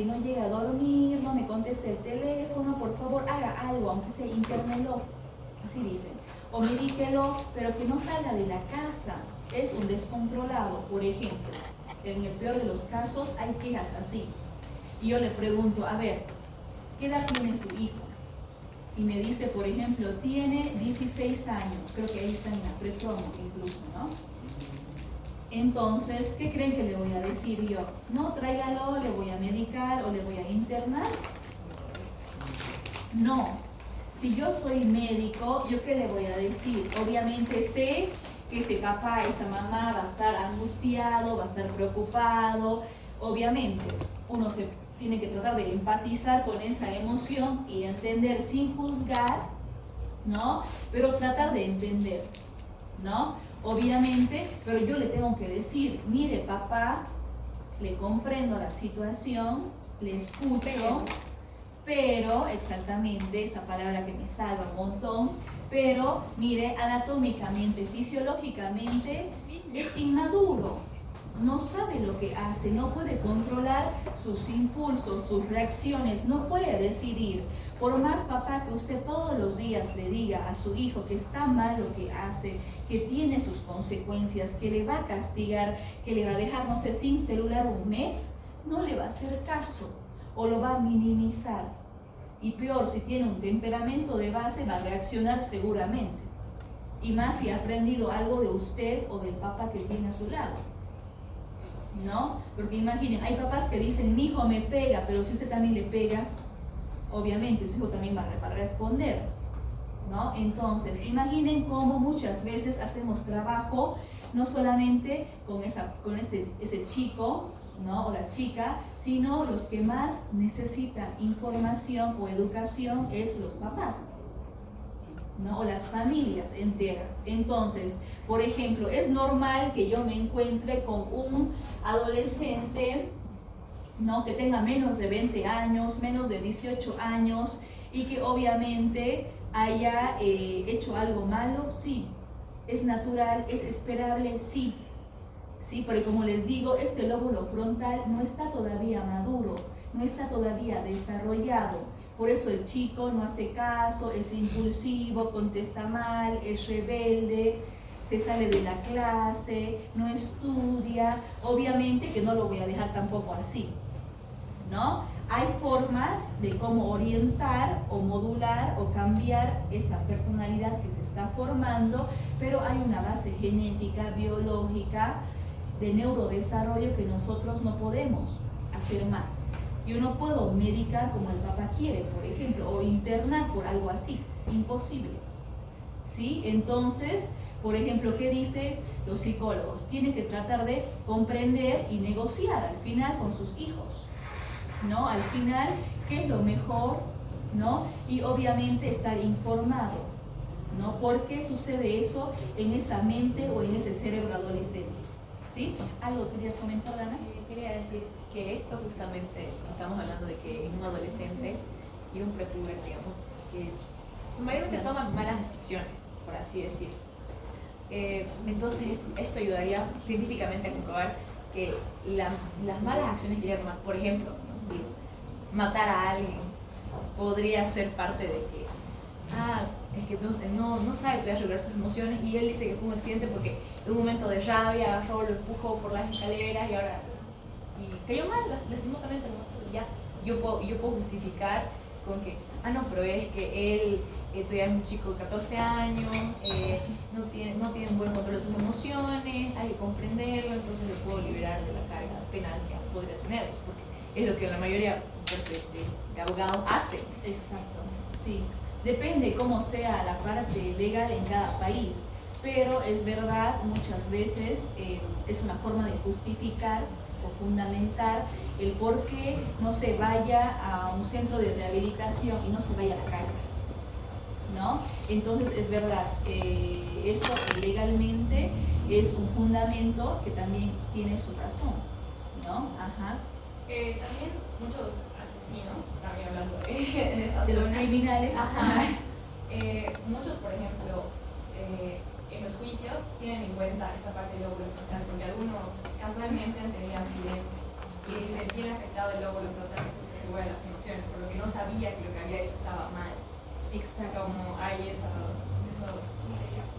no llega a dormir, no me contesta el teléfono, por favor, haga algo, aunque sea internelo, así dicen. O medíquelo, pero que no salga de la casa, es un descontrolado, por ejemplo. En el peor de los casos hay quejas así. Y yo le pregunto, a ver, ¿qué edad tiene su hijo? Y me dice, por ejemplo, tiene 16 años, creo que ahí está en la prepromo incluso, ¿no? Entonces, ¿qué creen que le voy a decir yo? No, tráigalo, le voy a medicar o le voy a internar. No, si yo soy médico, ¿yo qué le voy a decir? Obviamente sé que ese papá, esa mamá va a estar angustiado, va a estar preocupado. Obviamente, uno se tiene que tratar de empatizar con esa emoción y entender sin juzgar, ¿no? Pero tratar de entender, ¿no? Obviamente, pero yo le tengo que decir, mire papá, le comprendo la situación, le escucho, pero, exactamente, esa palabra que me salva un montón, pero, mire, anatómicamente, fisiológicamente, es inmaduro. No sabe lo que hace, no puede controlar sus impulsos, sus reacciones, no puede decidir. Por más papá que usted todos los días le diga a su hijo que está mal lo que hace, que tiene sus consecuencias, que le va a castigar, que le va a dejar, no sé, sin celular un mes, no le va a hacer caso o lo va a minimizar. Y peor, si tiene un temperamento de base, va a reaccionar seguramente. Y más si ha aprendido algo de usted o del papá que tiene a su lado, ¿no? Porque imaginen, hay papás que dicen, mi hijo me pega, pero si usted también le pega, obviamente su hijo también va a responder, ¿no? Entonces, imaginen cómo muchas veces hacemos trabajo, no solamente con ese chico, ¿no? O la chica, sino los que más necesitan información o educación es los papás, ¿no? O las familias enteras. Entonces, por ejemplo, es normal que yo me encuentre con un adolescente, ¿no? Que tenga menos de 20 años, menos de 18 años y que obviamente haya hecho algo malo, sí. Es natural, es esperable, sí. Sí, porque como les digo, este lóbulo frontal no está todavía maduro, no está todavía desarrollado. Por eso el chico no hace caso, es impulsivo, contesta mal, es rebelde, se sale de la clase, no estudia. Obviamente que no lo voy a dejar tampoco así, ¿no? Hay formas de cómo orientar o modular o cambiar esa personalidad que se está formando, pero hay una base genética, biológica, de neurodesarrollo que nosotros no podemos hacer más. Yo no puedo medicar como el papá quiere, por ejemplo, o internar por algo así, imposible. ¿Sí? Entonces, por ejemplo, ¿qué dicen los psicólogos? Tienen que tratar de comprender y negociar al final con sus hijos, ¿no? Al final, ¿qué es lo mejor? ¿No? Y obviamente estar informado, ¿no? ¿Por qué sucede eso en esa mente o en ese cerebro adolescente? ¿Sí? ¿Algo querías comentar, Dana? Quería decir que esto justamente, estamos hablando de que en un adolescente y un prepuber, digamos, que mayormente toman malas decisiones, por así decir. Entonces esto ayudaría científicamente a comprobar que las malas acciones que llega a tomar, por ejemplo, ¿no? Digo, matar a alguien, podría ser parte de que, es que no sabe todavía regular sus emociones, y él dice que fue un accidente porque en un momento de rabia agarró, lo empujó por las escaleras y cayó mal, lastimosamente, ¿no? Ya yo puedo justificar con que, no, pero es que él todavía es un chico de 14 años, no tiene un buen control de sus emociones, hay que comprenderlo, entonces le puedo liberar de la carga penal que podría tener, porque es lo que la mayoría de abogados hacen. Exacto, sí. Depende cómo sea la parte legal en cada país, pero es verdad, muchas veces es una forma de justificar o fundamentar el por qué no se vaya a un centro de rehabilitación y no se vaya a la cárcel, ¿no? Entonces es verdad, eso legalmente es un fundamento que también tiene su razón, ¿no? Ajá. También muchos asesinos, también hablando de esa De los zona, criminales. ajá, muchos, por ejemplo, en los juicios tienen en cuenta esta parte del lóbulo frontal, porque algunos casualmente han tenido accidentes y se tiene afectado el lóbulo frontal, que es el que regula las emociones, por lo que no sabía que lo que había hecho estaba mal. Exacto. Como hay ¿cómo se llama?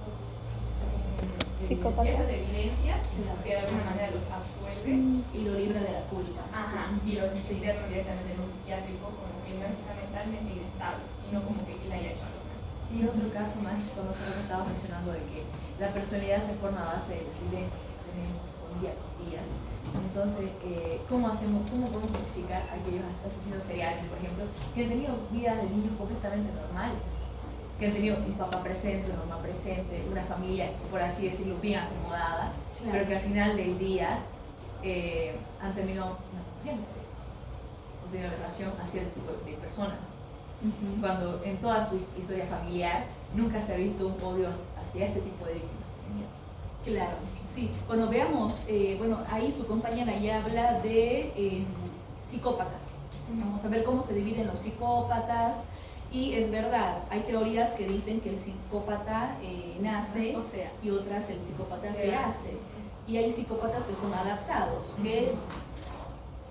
Psicópata. Esas evidencias que de alguna manera los absuelve Y lo libra de la culpa. ajá, y los internan directamente en un psiquiátrico como que no está mentalmente inestable y no como que él haya hecho algo mal. Y otro caso más, cuando estaba mencionando de que la personalidad se forma a base de las vivencias que tenemos día con día. Entonces, ¿cómo podemos justificar a aquellos asesinos seriales, por ejemplo, que han tenido vidas de niños completamente normales? Que han tenido un papá presente, una mamá presente, una familia, por así decirlo, bien acomodada, Claro. pero que al final del día han terminado gente, han tenido relación a cierto tipo de personas. Ujú. Cuando en toda su historia familiar nunca se ha visto un odio hacia este tipo de víctimas. Claro, sí. Bueno, veamos, ahí su compañera ya habla de psicópatas. Vamos a ver cómo se dividen los psicópatas. Y es verdad, hay teorías que dicen que el psicópata nace O sea, y otras el psicópata se se hace. Y hay psicópatas que son adaptados, que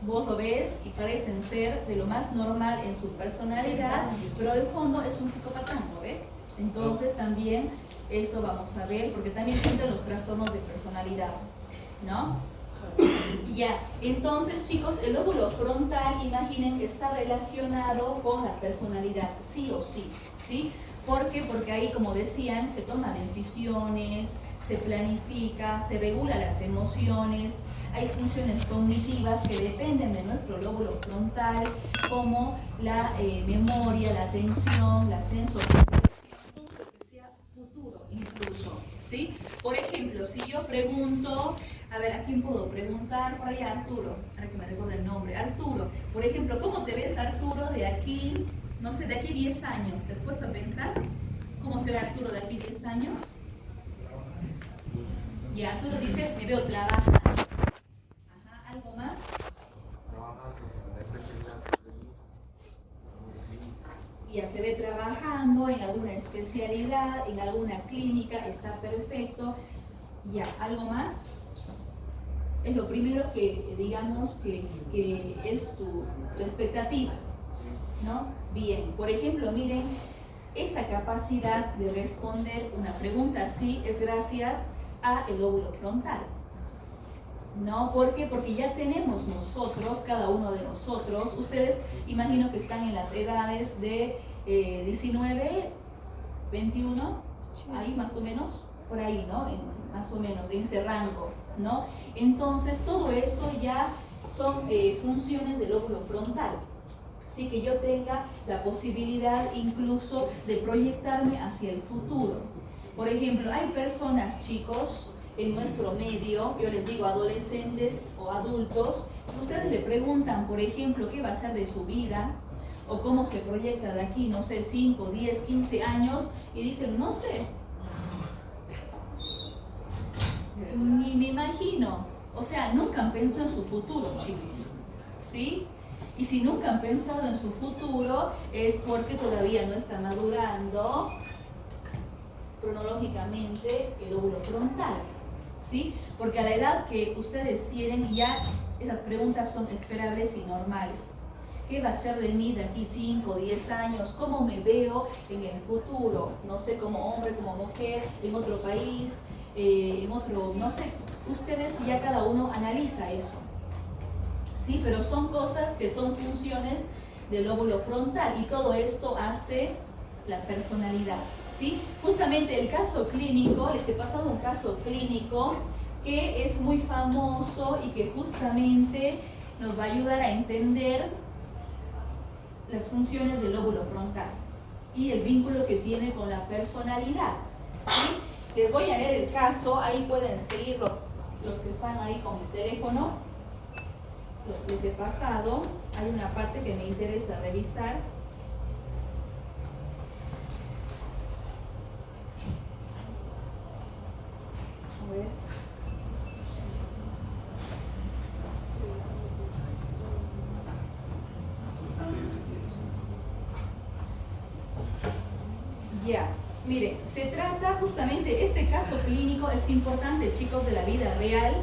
vos lo ves y parecen ser de lo más normal en su personalidad, pero en el fondo es un psicópata, ¿no ve? Entonces también eso vamos a ver, porque también entran los trastornos de personalidad, ¿no? Ya, entonces chicos, el lóbulo frontal, imaginen que está relacionado con la personalidad, sí o sí, ¿sí? ¿Por qué? Porque ahí, como decían, se toman decisiones, se planifica, se regula las emociones, hay funciones cognitivas que dependen de nuestro lóbulo frontal, como la memoria, la atención, la sensopercepción, todo lo que sea futuro incluso, ¿sí? Por ejemplo, si yo pregunto, a ver, ¿a quién puedo preguntar? Por allá, Arturo, para que me recuerde el nombre. Arturo, por ejemplo, ¿cómo te ves, Arturo, de aquí, no sé, de aquí 10 años? ¿Te has puesto a pensar? ¿Cómo se ve Arturo de aquí 10 años? Ya, Arturo dice, me veo trabajando. Ajá, ¿algo más? Ya se ve trabajando en alguna especialidad, en alguna clínica, está perfecto. Ya, ¿algo más? Es lo primero que digamos que es tu expectativa, ¿no? Bien, por ejemplo, miren, esa capacidad de responder una pregunta así es gracias al lóbulo frontal, ¿no? ¿Por qué? Porque ya tenemos nosotros, cada uno de nosotros, ustedes imagino que están en las edades de 19, 21, ahí más o menos, por ahí, ¿no? Más o menos, en ese rango, ¿no? Entonces, todo eso ya son funciones del lóbulo frontal. Sí, que yo tenga la posibilidad incluso de proyectarme hacia el futuro. Por ejemplo, hay personas, chicos, en nuestro medio, yo les digo adolescentes o adultos, que ustedes le preguntan, por ejemplo, qué va a ser de su vida o cómo se proyecta de aquí, no sé, 5, 10, 15 años, y dicen, no sé, ni me imagino. O sea, nunca han pensado en su futuro, chicos, ¿sí? Y si nunca han pensado en su futuro es porque todavía no está madurando cronológicamente el lóbulo frontal, ¿sí? Porque a la edad que ustedes tienen ya esas preguntas son esperables y normales. ¿Qué va a ser de mí de aquí 5, 10 años? ¿Cómo me veo en el futuro? No sé, como hombre, como mujer, en otro país, en otro, no sé. Ustedes ya cada uno analiza eso. Sí, pero son cosas que son funciones del lóbulo frontal y todo esto hace la personalidad, ¿sí? Justamente el caso clínico, les he pasado un caso clínico que es muy famoso y que justamente nos va a ayudar a entender las funciones del lóbulo frontal y el vínculo que tiene con la personalidad, ¿sí? Les voy a leer el caso, ahí pueden seguirlo los que están ahí con el teléfono. Les he pasado, hay una parte que me interesa revisar. A ver. Ya, miren, se trata justamente, este caso clínico es importante, chicos, de la vida real,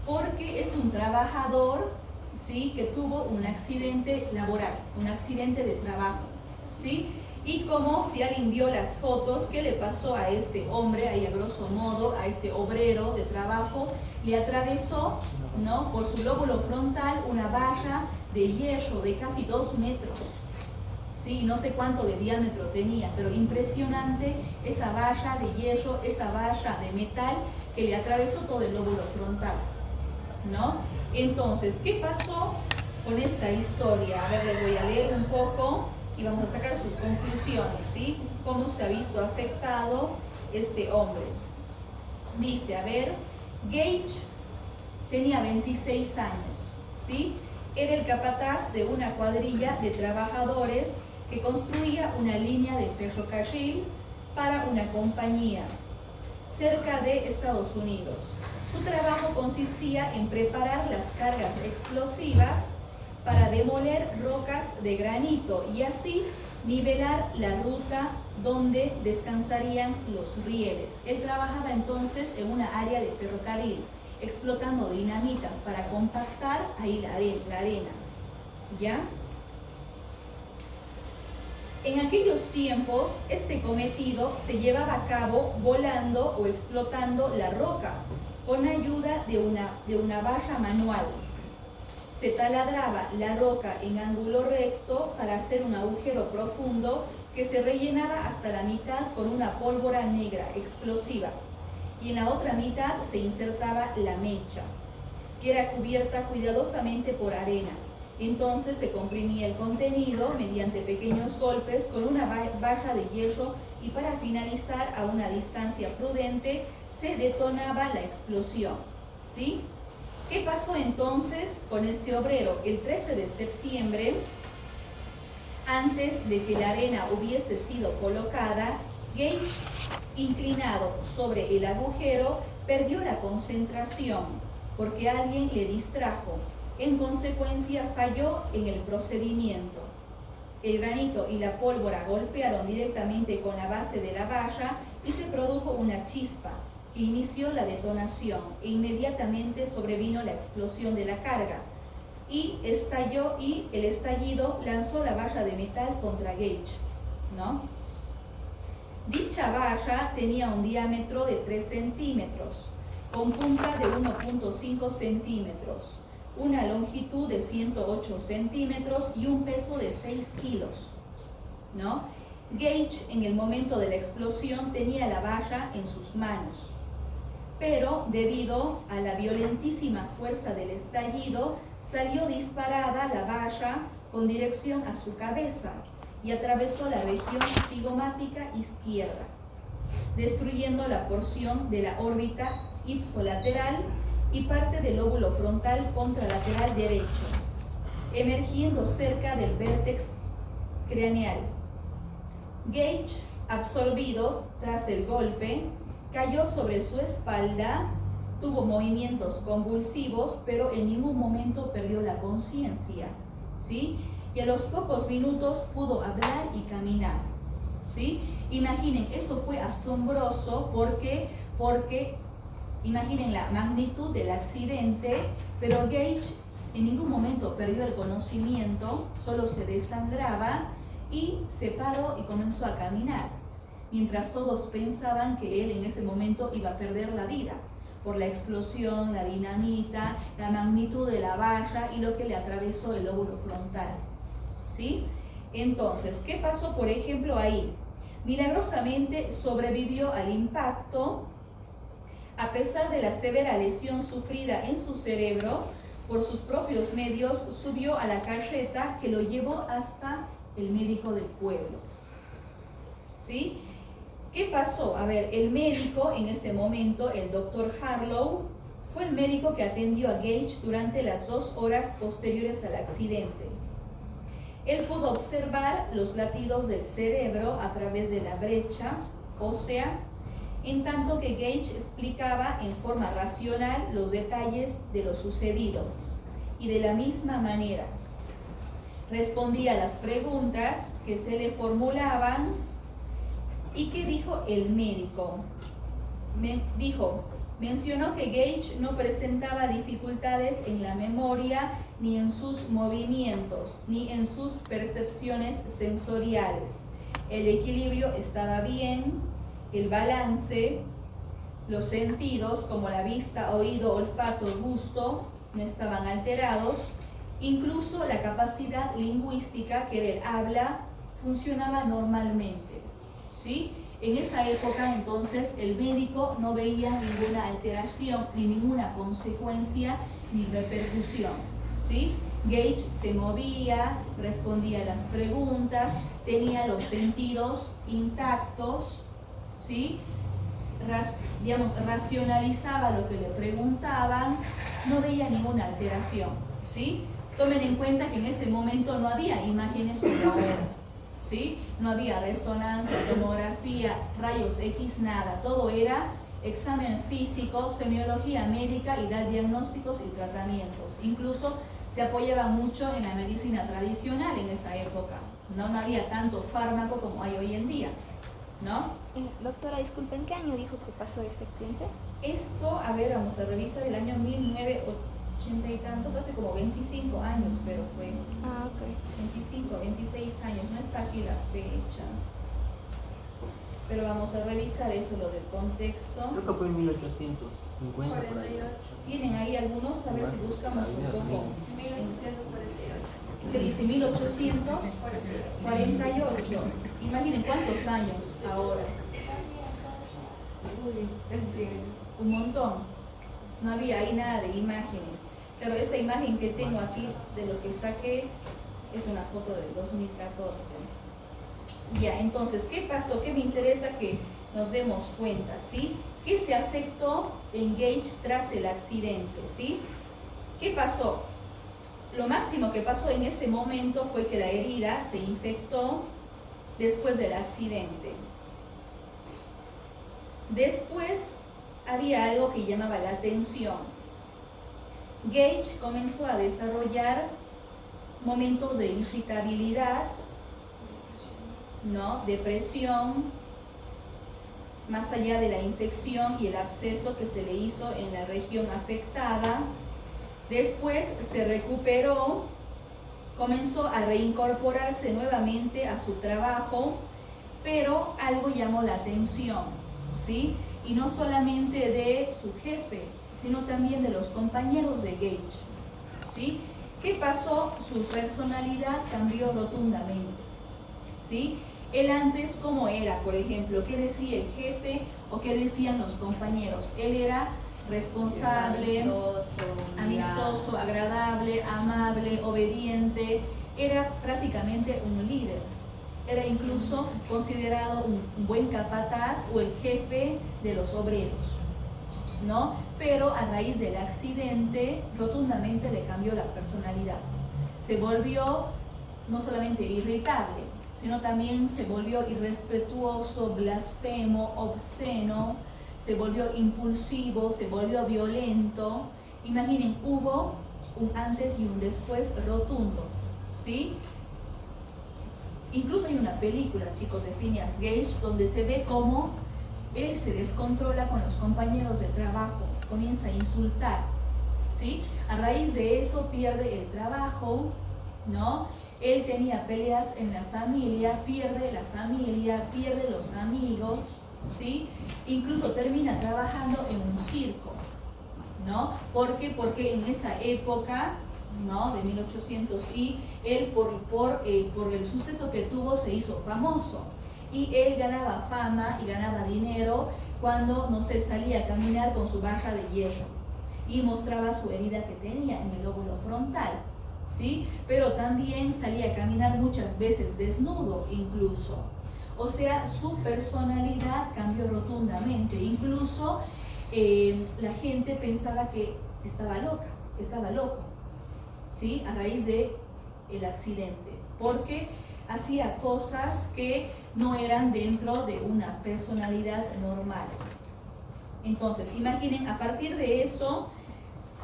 porque es un trabajador, ¿sí?, que tuvo un accidente laboral, un accidente de trabajo, ¿sí? Y como si alguien vio las fotos, ¿qué le pasó a este hombre, ahí a grosso modo, a este obrero de trabajo? Le atravesó, ¿no?, por su lóbulo frontal una valla de hierro de casi 2 metros, ¿sí? No sé cuánto de diámetro tenía, pero impresionante esa valla de hierro, esa valla de metal que le atravesó todo el lóbulo frontal, ¿no? Entonces, ¿qué pasó con esta historia? A ver, les voy a leer un poco y vamos a sacar sus conclusiones, ¿sí? Cómo se ha visto afectado este hombre. Dice, a ver, Gage tenía 26 años, ¿sí? Era el capataz de una cuadrilla de trabajadores que construía una línea de ferrocarril para una compañía cerca de Estados Unidos. Su trabajo consistía en preparar las cargas explosivas para demoler rocas de granito y así nivelar la ruta donde descansarían los rieles. Él trabajaba entonces en una área de ferrocarril, explotando dinamitas para compactar ahí la arena, ¿ya? En aquellos tiempos, este cometido se llevaba a cabo volando o explotando la roca con ayuda de una barra manual. Se taladraba la roca en ángulo recto para hacer un agujero profundo que se rellenaba hasta la mitad con una pólvora negra explosiva, y en la otra mitad se insertaba la mecha, que era cubierta cuidadosamente por arena. Entonces se comprimía el contenido mediante pequeños golpes con una barra de hierro, y para finalizar a una distancia prudente se detonaba la explosión, ¿sí? ¿Qué pasó entonces con este obrero? El 13 de septiembre, antes de que la arena hubiese sido colocada, Gage, inclinado sobre el agujero, perdió la concentración porque alguien le distrajo. En consecuencia, falló en el procedimiento. El granito y la pólvora golpearon directamente con la base de la barra y se produjo una chispa que inició la detonación, e inmediatamente sobrevino la explosión de la carga y estalló, y el estallido lanzó la barra de metal contra Gage, ¿no? Dicha barra tenía un diámetro de 3 centímetros, con punta de 1.5 centímetros, una longitud de 108 centímetros y un peso de 6 kilos, ¿no? Gage, en el momento de la explosión, tenía la barra en sus manos, pero debido a la violentísima fuerza del estallido, salió disparada la barra con dirección a su cabeza y atravesó la región cigomática izquierda, destruyendo la porción de la órbita ipsolateral y parte del lóbulo frontal contralateral derecho, emergiendo cerca del vértex craneal. Gage, absorbido tras el golpe, cayó sobre su espalda, tuvo movimientos convulsivos, pero en ningún momento perdió la conciencia, ¿sí? Y a los pocos minutos pudo hablar y caminar, ¿sí? Imaginen, eso fue asombroso porque imaginen la magnitud del accidente, pero Gage en ningún momento perdió el conocimiento, solo se desangraba y se paró y comenzó a caminar, mientras todos pensaban que él en ese momento iba a perder la vida por la explosión, la dinamita, la magnitud de la barra y lo que le atravesó el lóbulo frontal, ¿sí? Entonces, ¿qué pasó, por ejemplo, ahí? Milagrosamente sobrevivió al impacto, a pesar de la severa lesión sufrida en su cerebro. Por sus propios medios subió a la carreta que lo llevó hasta el médico del pueblo, ¿sí? ¿Qué pasó? A ver, el médico en ese momento, el doctor Harlow, fue el médico que atendió a Gage durante las 2 horas posteriores al accidente. Él pudo observar los latidos del cerebro a través de la brecha ósea, en tanto que Gage explicaba en forma racional los detalles de lo sucedido, y de la misma manera respondía a las preguntas que se le formulaban. ¿Y qué dijo el médico? Mencionó que Gage no presentaba dificultades en la memoria, ni en sus movimientos, ni en sus percepciones sensoriales. El equilibrio estaba bien, el balance, los sentidos como la vista, oído, olfato, gusto no estaban alterados. Incluso la capacidad lingüística, que era el habla, funcionaba normalmente, ¿sí? En esa época, entonces, el médico no veía ninguna alteración, ni ninguna consecuencia, ni repercusión, ¿sí? Gage se movía, respondía a las preguntas, tenía los sentidos intactos, ¿sí? Racionalizaba lo que le preguntaban, no veía ninguna alteración, ¿sí? Tomen en cuenta que en ese momento no había imágenes como ahora, ¿sí? No había resonancia, tomografía, rayos X, nada. Todo era examen físico, semiología médica, y dar diagnósticos y tratamientos. Incluso se apoyaba mucho en la medicina tradicional en esa época, ¿no? No había tanto fármaco como hay hoy en día, ¿no? Doctora, disculpe, ¿en qué año dijo que pasó este accidente? Esto, a ver, vamos a revisar el año 1980 y tantos, hace como 25 años, pero fue. Ah, ok. 25, 26 años, no está aquí la fecha. pero vamos a revisar eso, lo del contexto. Creo que fue en 1850 por ahí. ¿Tienen ahí algunos? A ver si buscamos un poco. 1848. Que dice 1848. Imaginen cuántos años ahora. Un montón. No había ahí nada de imágenes. Pero esta imagen que tengo aquí de lo que saqué es una foto del 2014. Ya, entonces, ¿qué pasó? ¿Qué me interesa que nos demos cuenta? ¿Sí? ¿Qué se afectó en Gage tras el accidente? ¿Sí? ¿Qué pasó? Lo máximo que pasó en ese momento fue que la herida se infectó después del accidente. Después había algo que llamaba la tensión. Gage comenzó a desarrollar momentos de irritabilidad, ¿no? Depresión, más allá de la infección y el absceso que se le hizo en la región afectada. Después se recuperó, comenzó a reincorporarse nuevamente a su trabajo, pero algo llamó la atención, ¿sí? Y no solamente de su jefe, sino también de los compañeros de Gage, ¿sí? ¿Qué pasó? Su personalidad cambió rotundamente, ¿sí? Él antes, ¿cómo era? Por ejemplo, ¿qué decía el jefe o qué decían los compañeros? Él era responsable, amistoso, agradable, amable, obediente. Era prácticamente un líder. Era incluso considerado un buen capataz o el jefe de los obreros, ¿no? Pero a raíz del accidente, rotundamente le cambió la personalidad. Se volvió no solamente irritable, sino también se volvió irrespetuoso, blasfemo, obsceno, se volvió impulsivo, se volvió violento. Imaginen, hubo un antes y un después rotundo, ¿sí? Incluso hay una película, chicos, de Phineas Gage, donde se ve cómo él se descontrola con los compañeros de trabajo, comienza a insultar, ¿sí? A raíz de eso pierde el trabajo, ¿no? Él tenía peleas en la familia, pierde los amigos, ¿sí? Incluso termina trabajando en un circo, ¿no? ¿Por qué? Porque en esa época, ¿no? De 1800, y él por el suceso que tuvo se hizo famoso. Y él ganaba fama y ganaba dinero cuando, no sé, salía a caminar con su barra de hierro y mostraba su herida que tenía en el lóbulo frontal, ¿sí? Pero también salía a caminar muchas veces desnudo incluso. O sea, su personalidad cambió rotundamente. Incluso la gente pensaba que estaba loco, ¿sí? A raíz del accidente, porque hacía cosas que no eran dentro de una personalidad normal. Entonces, imaginen, a partir de eso,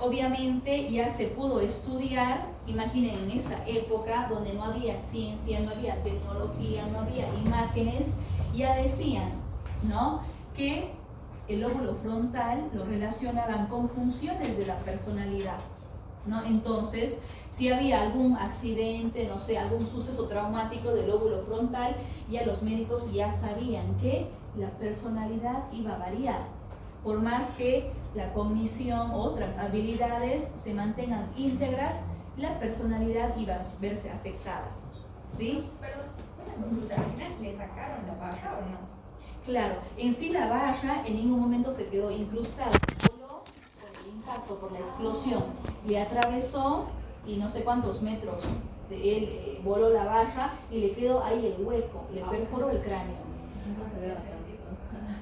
obviamente ya se pudo estudiar. Imaginen, en esa época donde no había ciencia, no había tecnología, no había imágenes, ya decían, ¿no?, que el lóbulo frontal lo relacionaban con funciones de la personalidad, ¿no? Entonces, si había algún accidente, no sé, algún suceso traumático del lóbulo frontal, ya los médicos ya sabían que la personalidad iba a variar. Por más que la cognición, otras habilidades se mantengan íntegras, la personalidad iba a verse afectada, ¿sí? Perdón, una consulta, al final le sacaron la barra o no? Claro, en sí la barra en ningún momento se quedó incrustada, solo por el impacto, por la explosión, le atravesó y no sé cuántos metros de él voló la barra y le quedó ahí el hueco, le perforó el cráneo.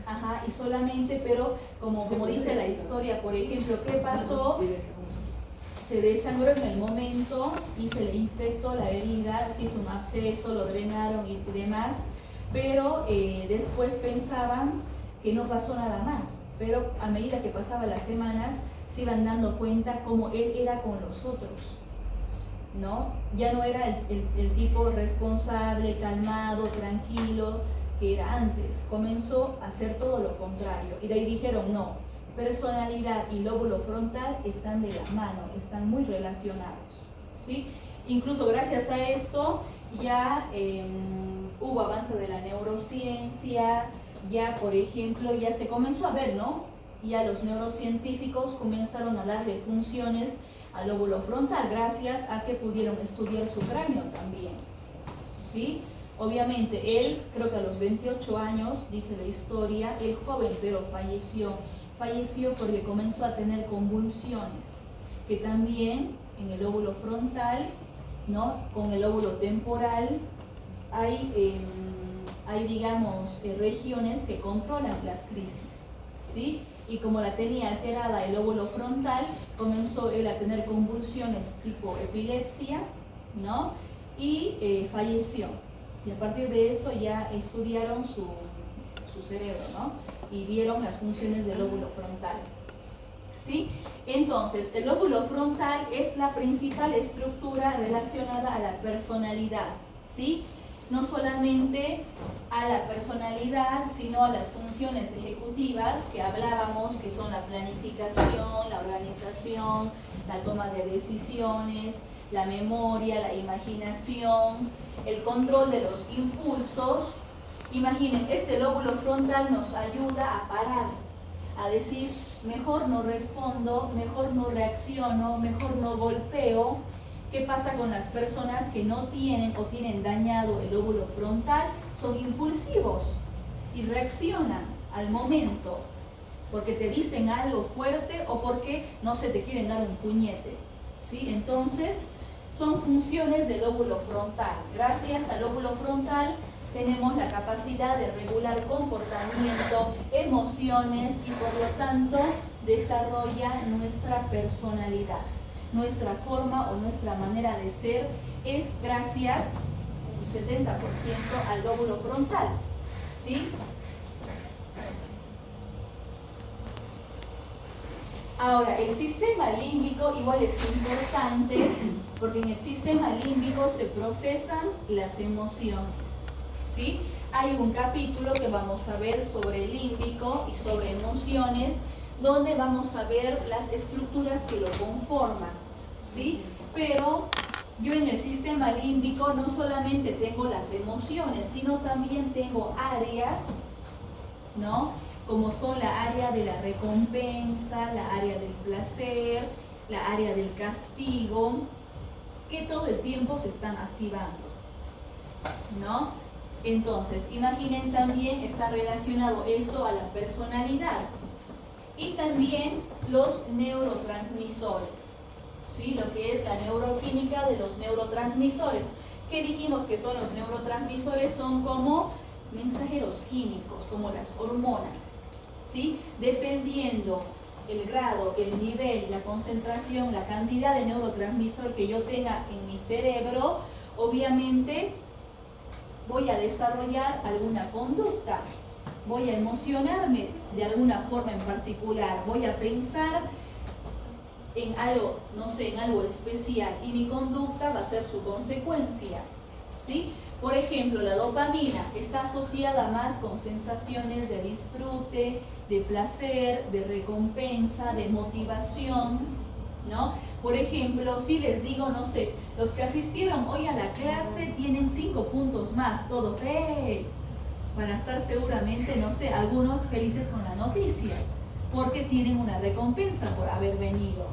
Ajá, y solamente, pero como dice la historia, por ejemplo, ¿qué pasó? Se desangró en el momento y se le infectó la herida, se hizo un absceso, lo drenaron y demás, pero después pensaban que no pasó nada más, pero a medida que pasaban las semanas se iban dando cuenta cómo él era con los otros, ¿no? Ya no era el tipo responsable, calmado, tranquilo que era antes. Comenzó a hacer todo lo contrario y de ahí dijeron no, personalidad y lóbulo frontal están de la mano, están muy relacionados, ¿sí? Incluso gracias a esto ya hubo avance de la neurociencia, ya por ejemplo, ya se comenzó a ver, ¿no? Ya los neurocientíficos comenzaron a darle funciones al lóbulo frontal gracias a que pudieron estudiar su cráneo también, ¿sí? Obviamente él, creo que a los 28 años, dice la historia, el joven, pero falleció porque comenzó a tener convulsiones, que también en el lóbulo frontal, ¿no? Con el lóbulo temporal hay digamos, regiones que controlan las crisis, ¿sí? Y como la tenía alterada el lóbulo frontal, comenzó él a tener convulsiones tipo epilepsia, ¿no? Y falleció. Y a partir de eso ya estudiaron su cerebro, ¿no? Y vieron las funciones del lóbulo frontal, ¿sí? Entonces, el lóbulo frontal es la principal estructura relacionada a la personalidad, ¿sí? No solamente a la personalidad, sino a las funciones ejecutivas que hablábamos, que son la planificación, la organización, la toma de decisiones, la memoria, la imaginación, el control de los impulsos. Imaginen, este lóbulo frontal nos ayuda a parar, a decir, mejor no respondo, mejor no reacciono, mejor no golpeo. ¿Qué pasa con las personas que no tienen o tienen dañado el lóbulo frontal? Son impulsivos y reaccionan al momento porque te dicen algo fuerte o porque no se te quieren dar un puñete, ¿sí? Entonces, son funciones del lóbulo frontal. Gracias al lóbulo frontal tenemos la capacidad de regular comportamiento, emociones y por lo tanto desarrolla nuestra personalidad. Nuestra forma o nuestra manera de ser es gracias un 70% al lóbulo frontal, ¿sí? Ahora, el sistema límbico igual es importante porque en el sistema límbico se procesan las emociones, ¿sí? Hay un capítulo que vamos a ver sobre el límbico y sobre emociones, donde vamos a ver las estructuras que lo conforman, ¿sí? Pero yo en el sistema límbico no solamente tengo las emociones, sino también tengo áreas, ¿no? Como son la área de la recompensa, la área del placer, la área del castigo, que todo el tiempo se están activando, ¿no? Entonces, imaginen también está relacionado eso a la personalidad. Y también los neurotransmisores, ¿sí? Lo que es la neuroquímica de los neurotransmisores. ¿Qué dijimos que son los neurotransmisores? Son como mensajeros químicos, como las hormonas, ¿sí? Dependiendo el grado, el nivel, la concentración, la cantidad de neurotransmisor que yo tenga en mi cerebro, obviamente voy a desarrollar alguna conducta. Voy a emocionarme de alguna forma en particular, voy a pensar en algo, no sé, en algo especial y mi conducta va a ser su consecuencia, ¿sí? Por ejemplo, la dopamina está asociada más con sensaciones de disfrute, de placer, de recompensa, de motivación, ¿no? Por ejemplo, si les digo, no sé, los que asistieron hoy a la clase tienen 5 puntos más, todos, ¡hey! Van a estar seguramente, no sé, algunos felices con la noticia, porque tienen una recompensa por haber venido.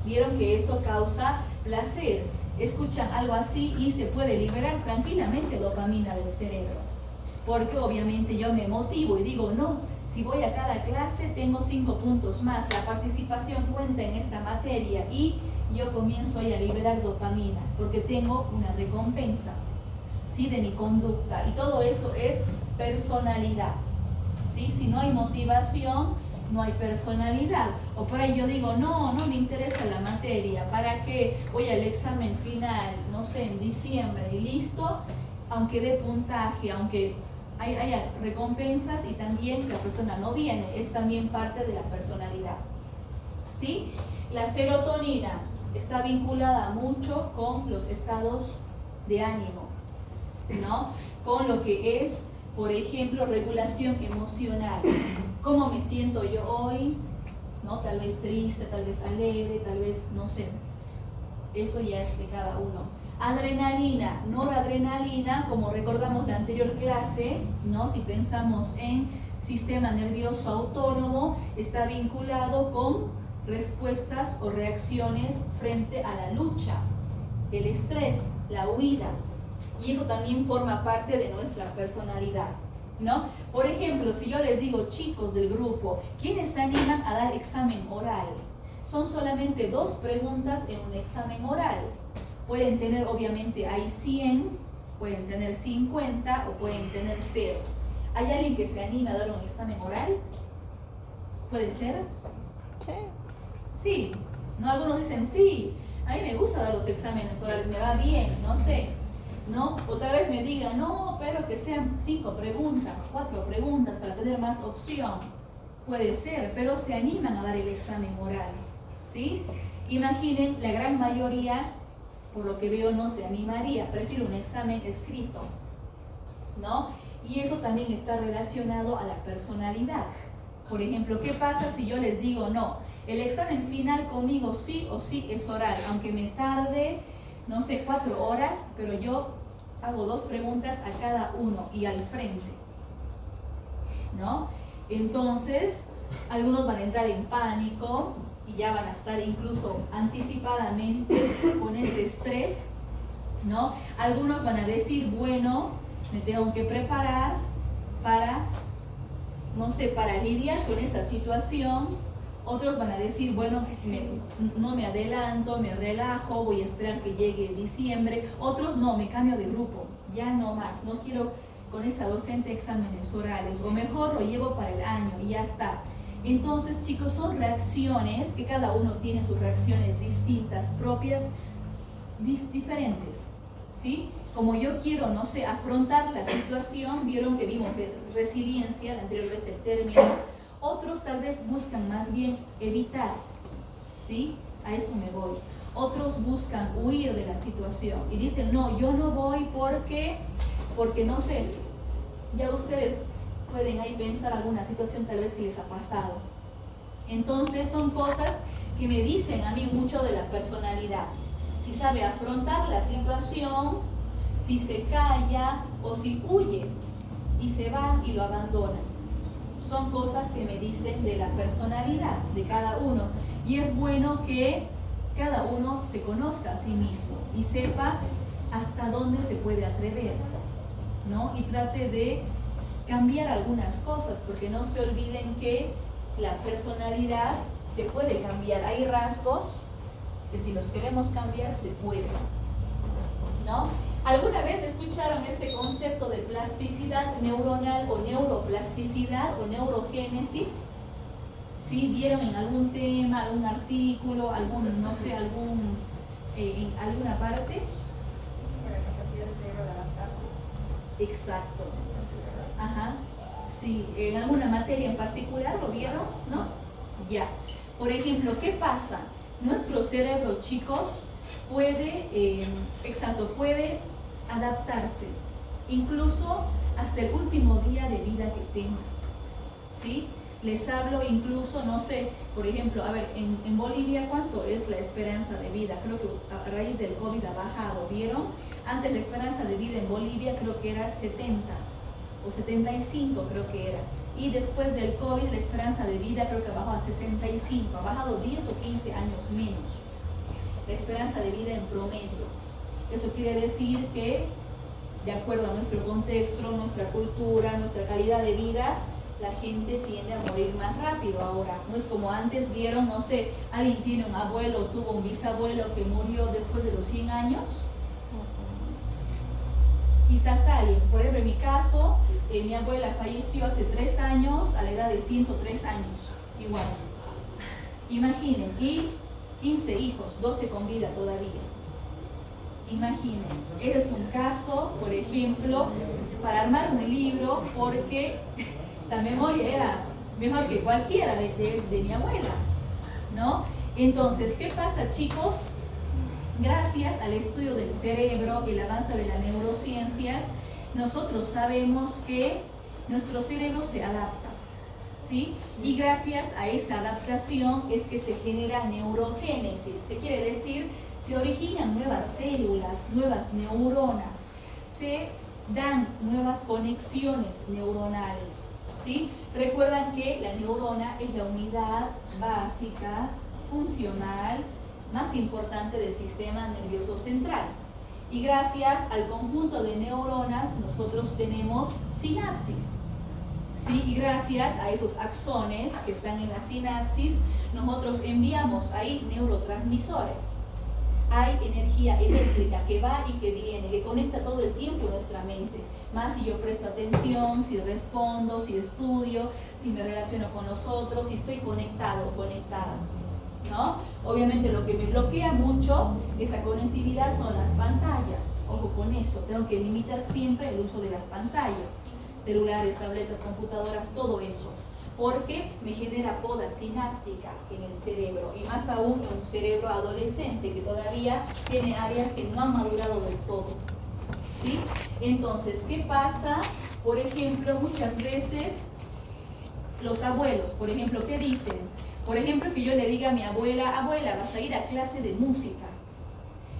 Vieron que eso causa placer. Escuchan algo así y se puede liberar tranquilamente dopamina del cerebro. Porque obviamente yo me motivo y digo, no, si voy a cada clase tengo 5 puntos más, la participación cuenta en esta materia y yo comienzo ahí a liberar dopamina, porque tengo una recompensa, ¿sí? De mi conducta. Y todo eso es personalidad, ¿sí? Si no hay motivación, no hay personalidad. O por ahí yo digo, no me interesa la materia, ¿para qué? Voy al examen final, no sé, en diciembre y listo, aunque dé puntaje, aunque haya recompensas y también la persona no viene, es también parte de la personalidad, ¿sí? La serotonina está vinculada mucho con los estados de ánimo, ¿no? Con lo que es, por ejemplo, regulación emocional. ¿Cómo me siento yo hoy? ¿No? Tal vez triste, tal vez alegre, tal vez, no sé. Eso ya es de cada uno. Adrenalina, noradrenalina, como recordamos la anterior clase, ¿no? Si pensamos en sistema nervioso autónomo, está vinculado con respuestas o reacciones frente a la lucha, el estrés, la huida. Y eso también forma parte de nuestra personalidad, ¿no? Por ejemplo, si yo les digo, chicos del grupo, ¿quiénes se animan a dar examen oral? Son solamente 2 preguntas en un examen oral. Pueden tener, obviamente, hay 100, pueden tener 50 o pueden tener 0. ¿Hay alguien que se anime a dar un examen oral? ¿Puede ser? Sí. Sí. ¿No? Algunos dicen, sí, a mí me gusta dar los exámenes orales, me va bien, no sé. ¿No? Otra vez me digan, no, pero que sean 5 preguntas, 4 preguntas para tener más opción. Puede ser, pero se animan a dar el examen oral, ¿sí? Imaginen, la gran mayoría, por lo que veo, no se animaría, prefiere un examen escrito, ¿no? Y eso también está relacionado a la personalidad. Por ejemplo, ¿qué pasa si yo les digo, no, el examen final conmigo sí o sí es oral, aunque me tarde, no sé, 4 horas, pero yo hago 2 preguntas a cada uno y al frente, ¿no? Entonces, algunos van a entrar en pánico y ya van a estar incluso anticipadamente con ese estrés, ¿no? Algunos van a decir, bueno, me tengo que preparar para, no sé, para lidiar con esa situación. Otros van a decir, bueno, no me adelanto, me relajo, voy a esperar que llegue diciembre. Otros no, me cambio de grupo, ya no más, no quiero con esta docente exámenes orales, o mejor lo llevo para el año y ya está. Entonces, chicos, son reacciones, que cada uno tiene sus reacciones distintas, propias, diferentes, ¿sí? Como yo quiero, no sé, afrontar la situación, vieron que vimos de resiliencia, la anterior vez el término. Otros tal vez buscan más bien evitar, ¿sí? A eso me voy. Otros buscan huir de la situación y dicen, no, yo no voy porque no sé, ya ustedes pueden ahí pensar alguna situación tal vez que les ha pasado. Entonces son cosas que me dicen a mí mucho de la personalidad. Si sabe afrontar la situación, si se calla o si huye y se va y lo abandona. Son cosas que me dicen de la personalidad de cada uno. Y es bueno que cada uno se conozca a sí mismo y sepa hasta dónde se puede atrever, ¿no? Y trate de cambiar algunas cosas, porque no se olviden que la personalidad se puede cambiar. Hay rasgos que si los queremos cambiar se puede, ¿no? ¿Alguna vez escucharon este concepto de plasticidad neuronal o neuroplasticidad o neurogénesis? ¿Sí? ¿Vieron en algún tema, algún artículo, algún, no sé, en alguna parte? Para la capacidad del cerebro de adaptarse. Exacto. Ajá. Sí, en alguna materia en particular, ¿lo vieron? ¿No? Ya. Por ejemplo, ¿qué pasa? Nuestro cerebro, chicos, puede adaptarse, incluso hasta el último día de vida que tenga, ¿sí? Les hablo incluso, no sé, por ejemplo, a ver, en Bolivia, ¿cuánto es la esperanza de vida? Creo que a raíz del COVID ha bajado, ¿vieron? Antes la esperanza de vida en Bolivia creo que era 70 o 75, creo que era. Y después del COVID la esperanza de vida creo que bajó a 65, ha bajado 10 o 15 años menos. La esperanza de vida en promedio. Eso quiere decir que, de acuerdo a nuestro contexto, nuestra cultura, nuestra calidad de vida, la gente tiende a morir más rápido ahora. No es como antes, vieron, no sé, alguien tiene un abuelo o tuvo un bisabuelo que murió después de los 100 años. Quizás alguien, por ejemplo, en mi caso, mi abuela falleció hace 3 años a la edad de 103 años, igual. Imaginen, y 15 hijos, 12 con vida todavía. Imaginen, ese es un caso, por ejemplo, para armar un libro, porque la memoria era mejor que cualquiera de mi abuela, ¿no? Entonces, ¿qué pasa, chicos? Gracias al estudio del cerebro y el avance de las neurociencias, nosotros sabemos que nuestro cerebro se adapta, ¿sí? Y gracias a esa adaptación es que se genera neurogénesis, que quiere decir se originan nuevas células, nuevas neuronas, se dan nuevas conexiones neuronales, ¿sí? Recuerdan que la neurona es la unidad básica, funcional, más importante del sistema nervioso central. Y gracias al conjunto de neuronas nosotros tenemos sinapsis, ¿sí? Y gracias a esos axones que están en la sinapsis, nosotros enviamos ahí neurotransmisores. Hay energía eléctrica que va y que viene, que conecta todo el tiempo nuestra mente. Más si yo presto atención, si respondo, si estudio, si me relaciono con los otros, si estoy conectado o conectada, ¿no? Obviamente lo que me bloquea mucho esta conectividad son las pantallas. Ojo con eso, tengo que limitar siempre el uso de las pantallas. Celulares, tabletas, computadoras, todo eso. Porque me genera poda sináptica en el cerebro, y más aún en un cerebro adolescente que todavía tiene áreas que no han madurado del todo, ¿sí? Entonces, ¿qué pasa? Por ejemplo, muchas veces los abuelos, por ejemplo, ¿qué dicen? Por ejemplo, que yo le diga a mi abuela, abuela, vas a ir a clase de música.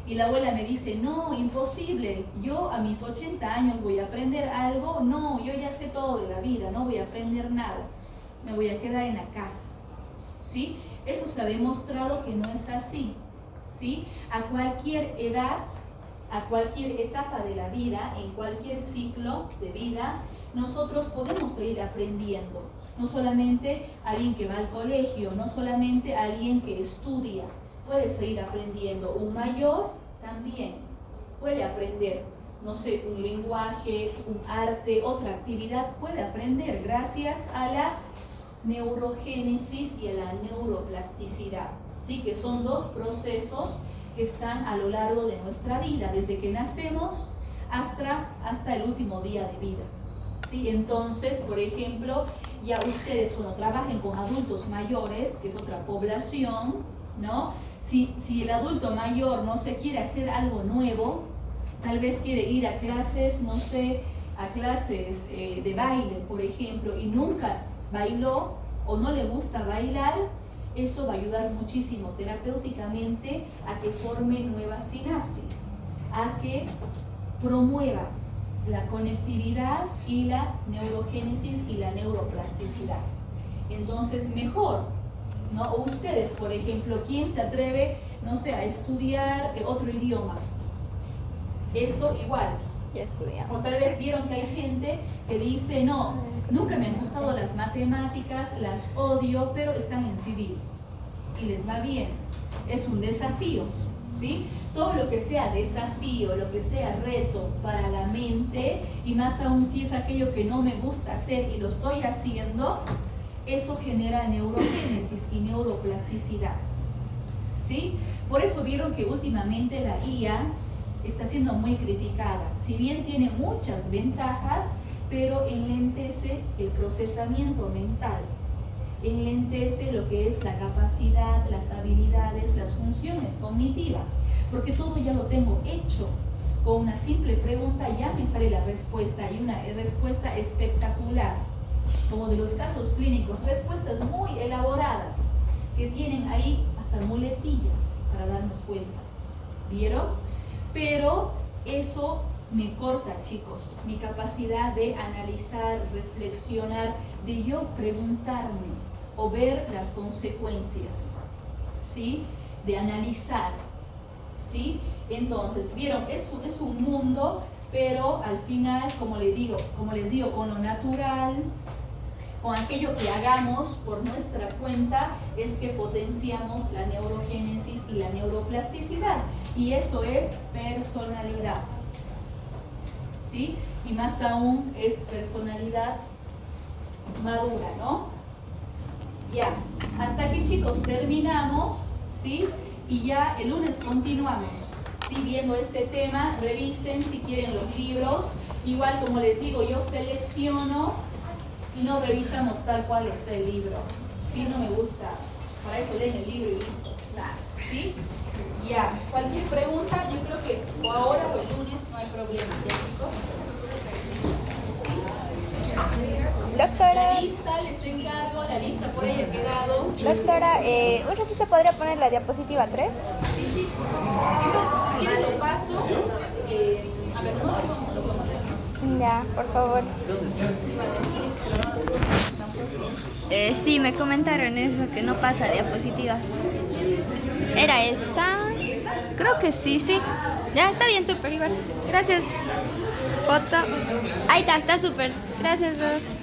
Y la abuela me dice, no, imposible, yo a mis 80 años voy a aprender algo, no, yo ya sé todo de la vida, no voy a aprender nada. Me voy a quedar en la casa, ¿sí? Eso se ha demostrado que no es así, ¿sí? A cualquier edad, a cualquier etapa de la vida, en cualquier ciclo de vida, nosotros podemos seguir aprendiendo. No solamente alguien que va al colegio, no solamente alguien que estudia, puede seguir aprendiendo. Un mayor también puede aprender, no sé, un lenguaje, un arte, otra actividad, puede aprender gracias a la neurogénesis y a la neuroplasticidad, ¿sí? Que son dos procesos que están a lo largo de nuestra vida, desde que nacemos hasta el último día de vida, ¿sí? Entonces, por ejemplo, ya ustedes cuando trabajen con adultos mayores, que es otra población, ¿no? Si el adulto mayor no se quiere hacer algo nuevo, tal vez quiere ir a clases, no sé, a clases de baile, por ejemplo, y nunca bailó o no le gusta bailar, eso va a ayudar muchísimo terapéuticamente a que forme nuevas sinapsis, a que promueva la conectividad y la neurogénesis y la neuroplasticidad. Entonces, mejor, ¿no? O ustedes, por ejemplo, ¿quién se atreve, no sé, a estudiar otro idioma? Eso igual. Ya estudiamos. O tal vez vieron que hay gente que dice, no, nunca me han gustado las matemáticas, las odio, pero están en civil y les va bien. Es un desafío, ¿sí? Todo lo que sea desafío, lo que sea reto para la mente, y más aún si es aquello que no me gusta hacer y lo estoy haciendo, eso genera neurogénesis y neuroplasticidad, ¿sí? Por eso vieron que últimamente la IA está siendo muy criticada. Si bien tiene muchas ventajas, pero enlentece el procesamiento mental, enlentece lo que es la capacidad, las habilidades, las funciones cognitivas, porque todo ya lo tengo hecho. Con una simple pregunta ya me sale la respuesta, y una respuesta espectacular, como de los casos clínicos, respuestas muy elaboradas que tienen ahí hasta muletillas para darnos cuenta. ¿Vieron? Pero eso me corta, chicos, mi capacidad de analizar, reflexionar, de yo preguntarme o ver las consecuencias, ¿sí? De analizar, ¿sí? Entonces, vieron, es un mundo, pero al final, como les digo, con lo natural, con aquello que hagamos por nuestra cuenta, es que potenciamos la neurogénesis y la neuroplasticidad, y eso es personalidad, ¿sí? Y más aún es personalidad madura, ¿no? Ya, hasta aquí, chicos, terminamos, ¿sí? Y ya el lunes continuamos, ¿sí? Viendo este tema. Revisen si quieren los libros. Igual, como les digo, yo selecciono y no revisamos tal cual está el libro, ¿sí? No me gusta, para eso leen el libro y listo, claro, ¿sí? Ya, cualquier pregunta, yo creo que o ahora o el lunes no hay problema, ¿ya, chicos? Doctora, La lista, les encargo, la lista por ahí ha quedado. doctora, un ratito podría poner la diapositiva 3. Sí, sí. Ya, por favor. Sí, me comentaron eso, que no pasa diapositivas. ¿Era esa? Creo que sí, sí. Ya, está bien, súper igual. Gracias, foto. Ahí está súper. Gracias, Doc.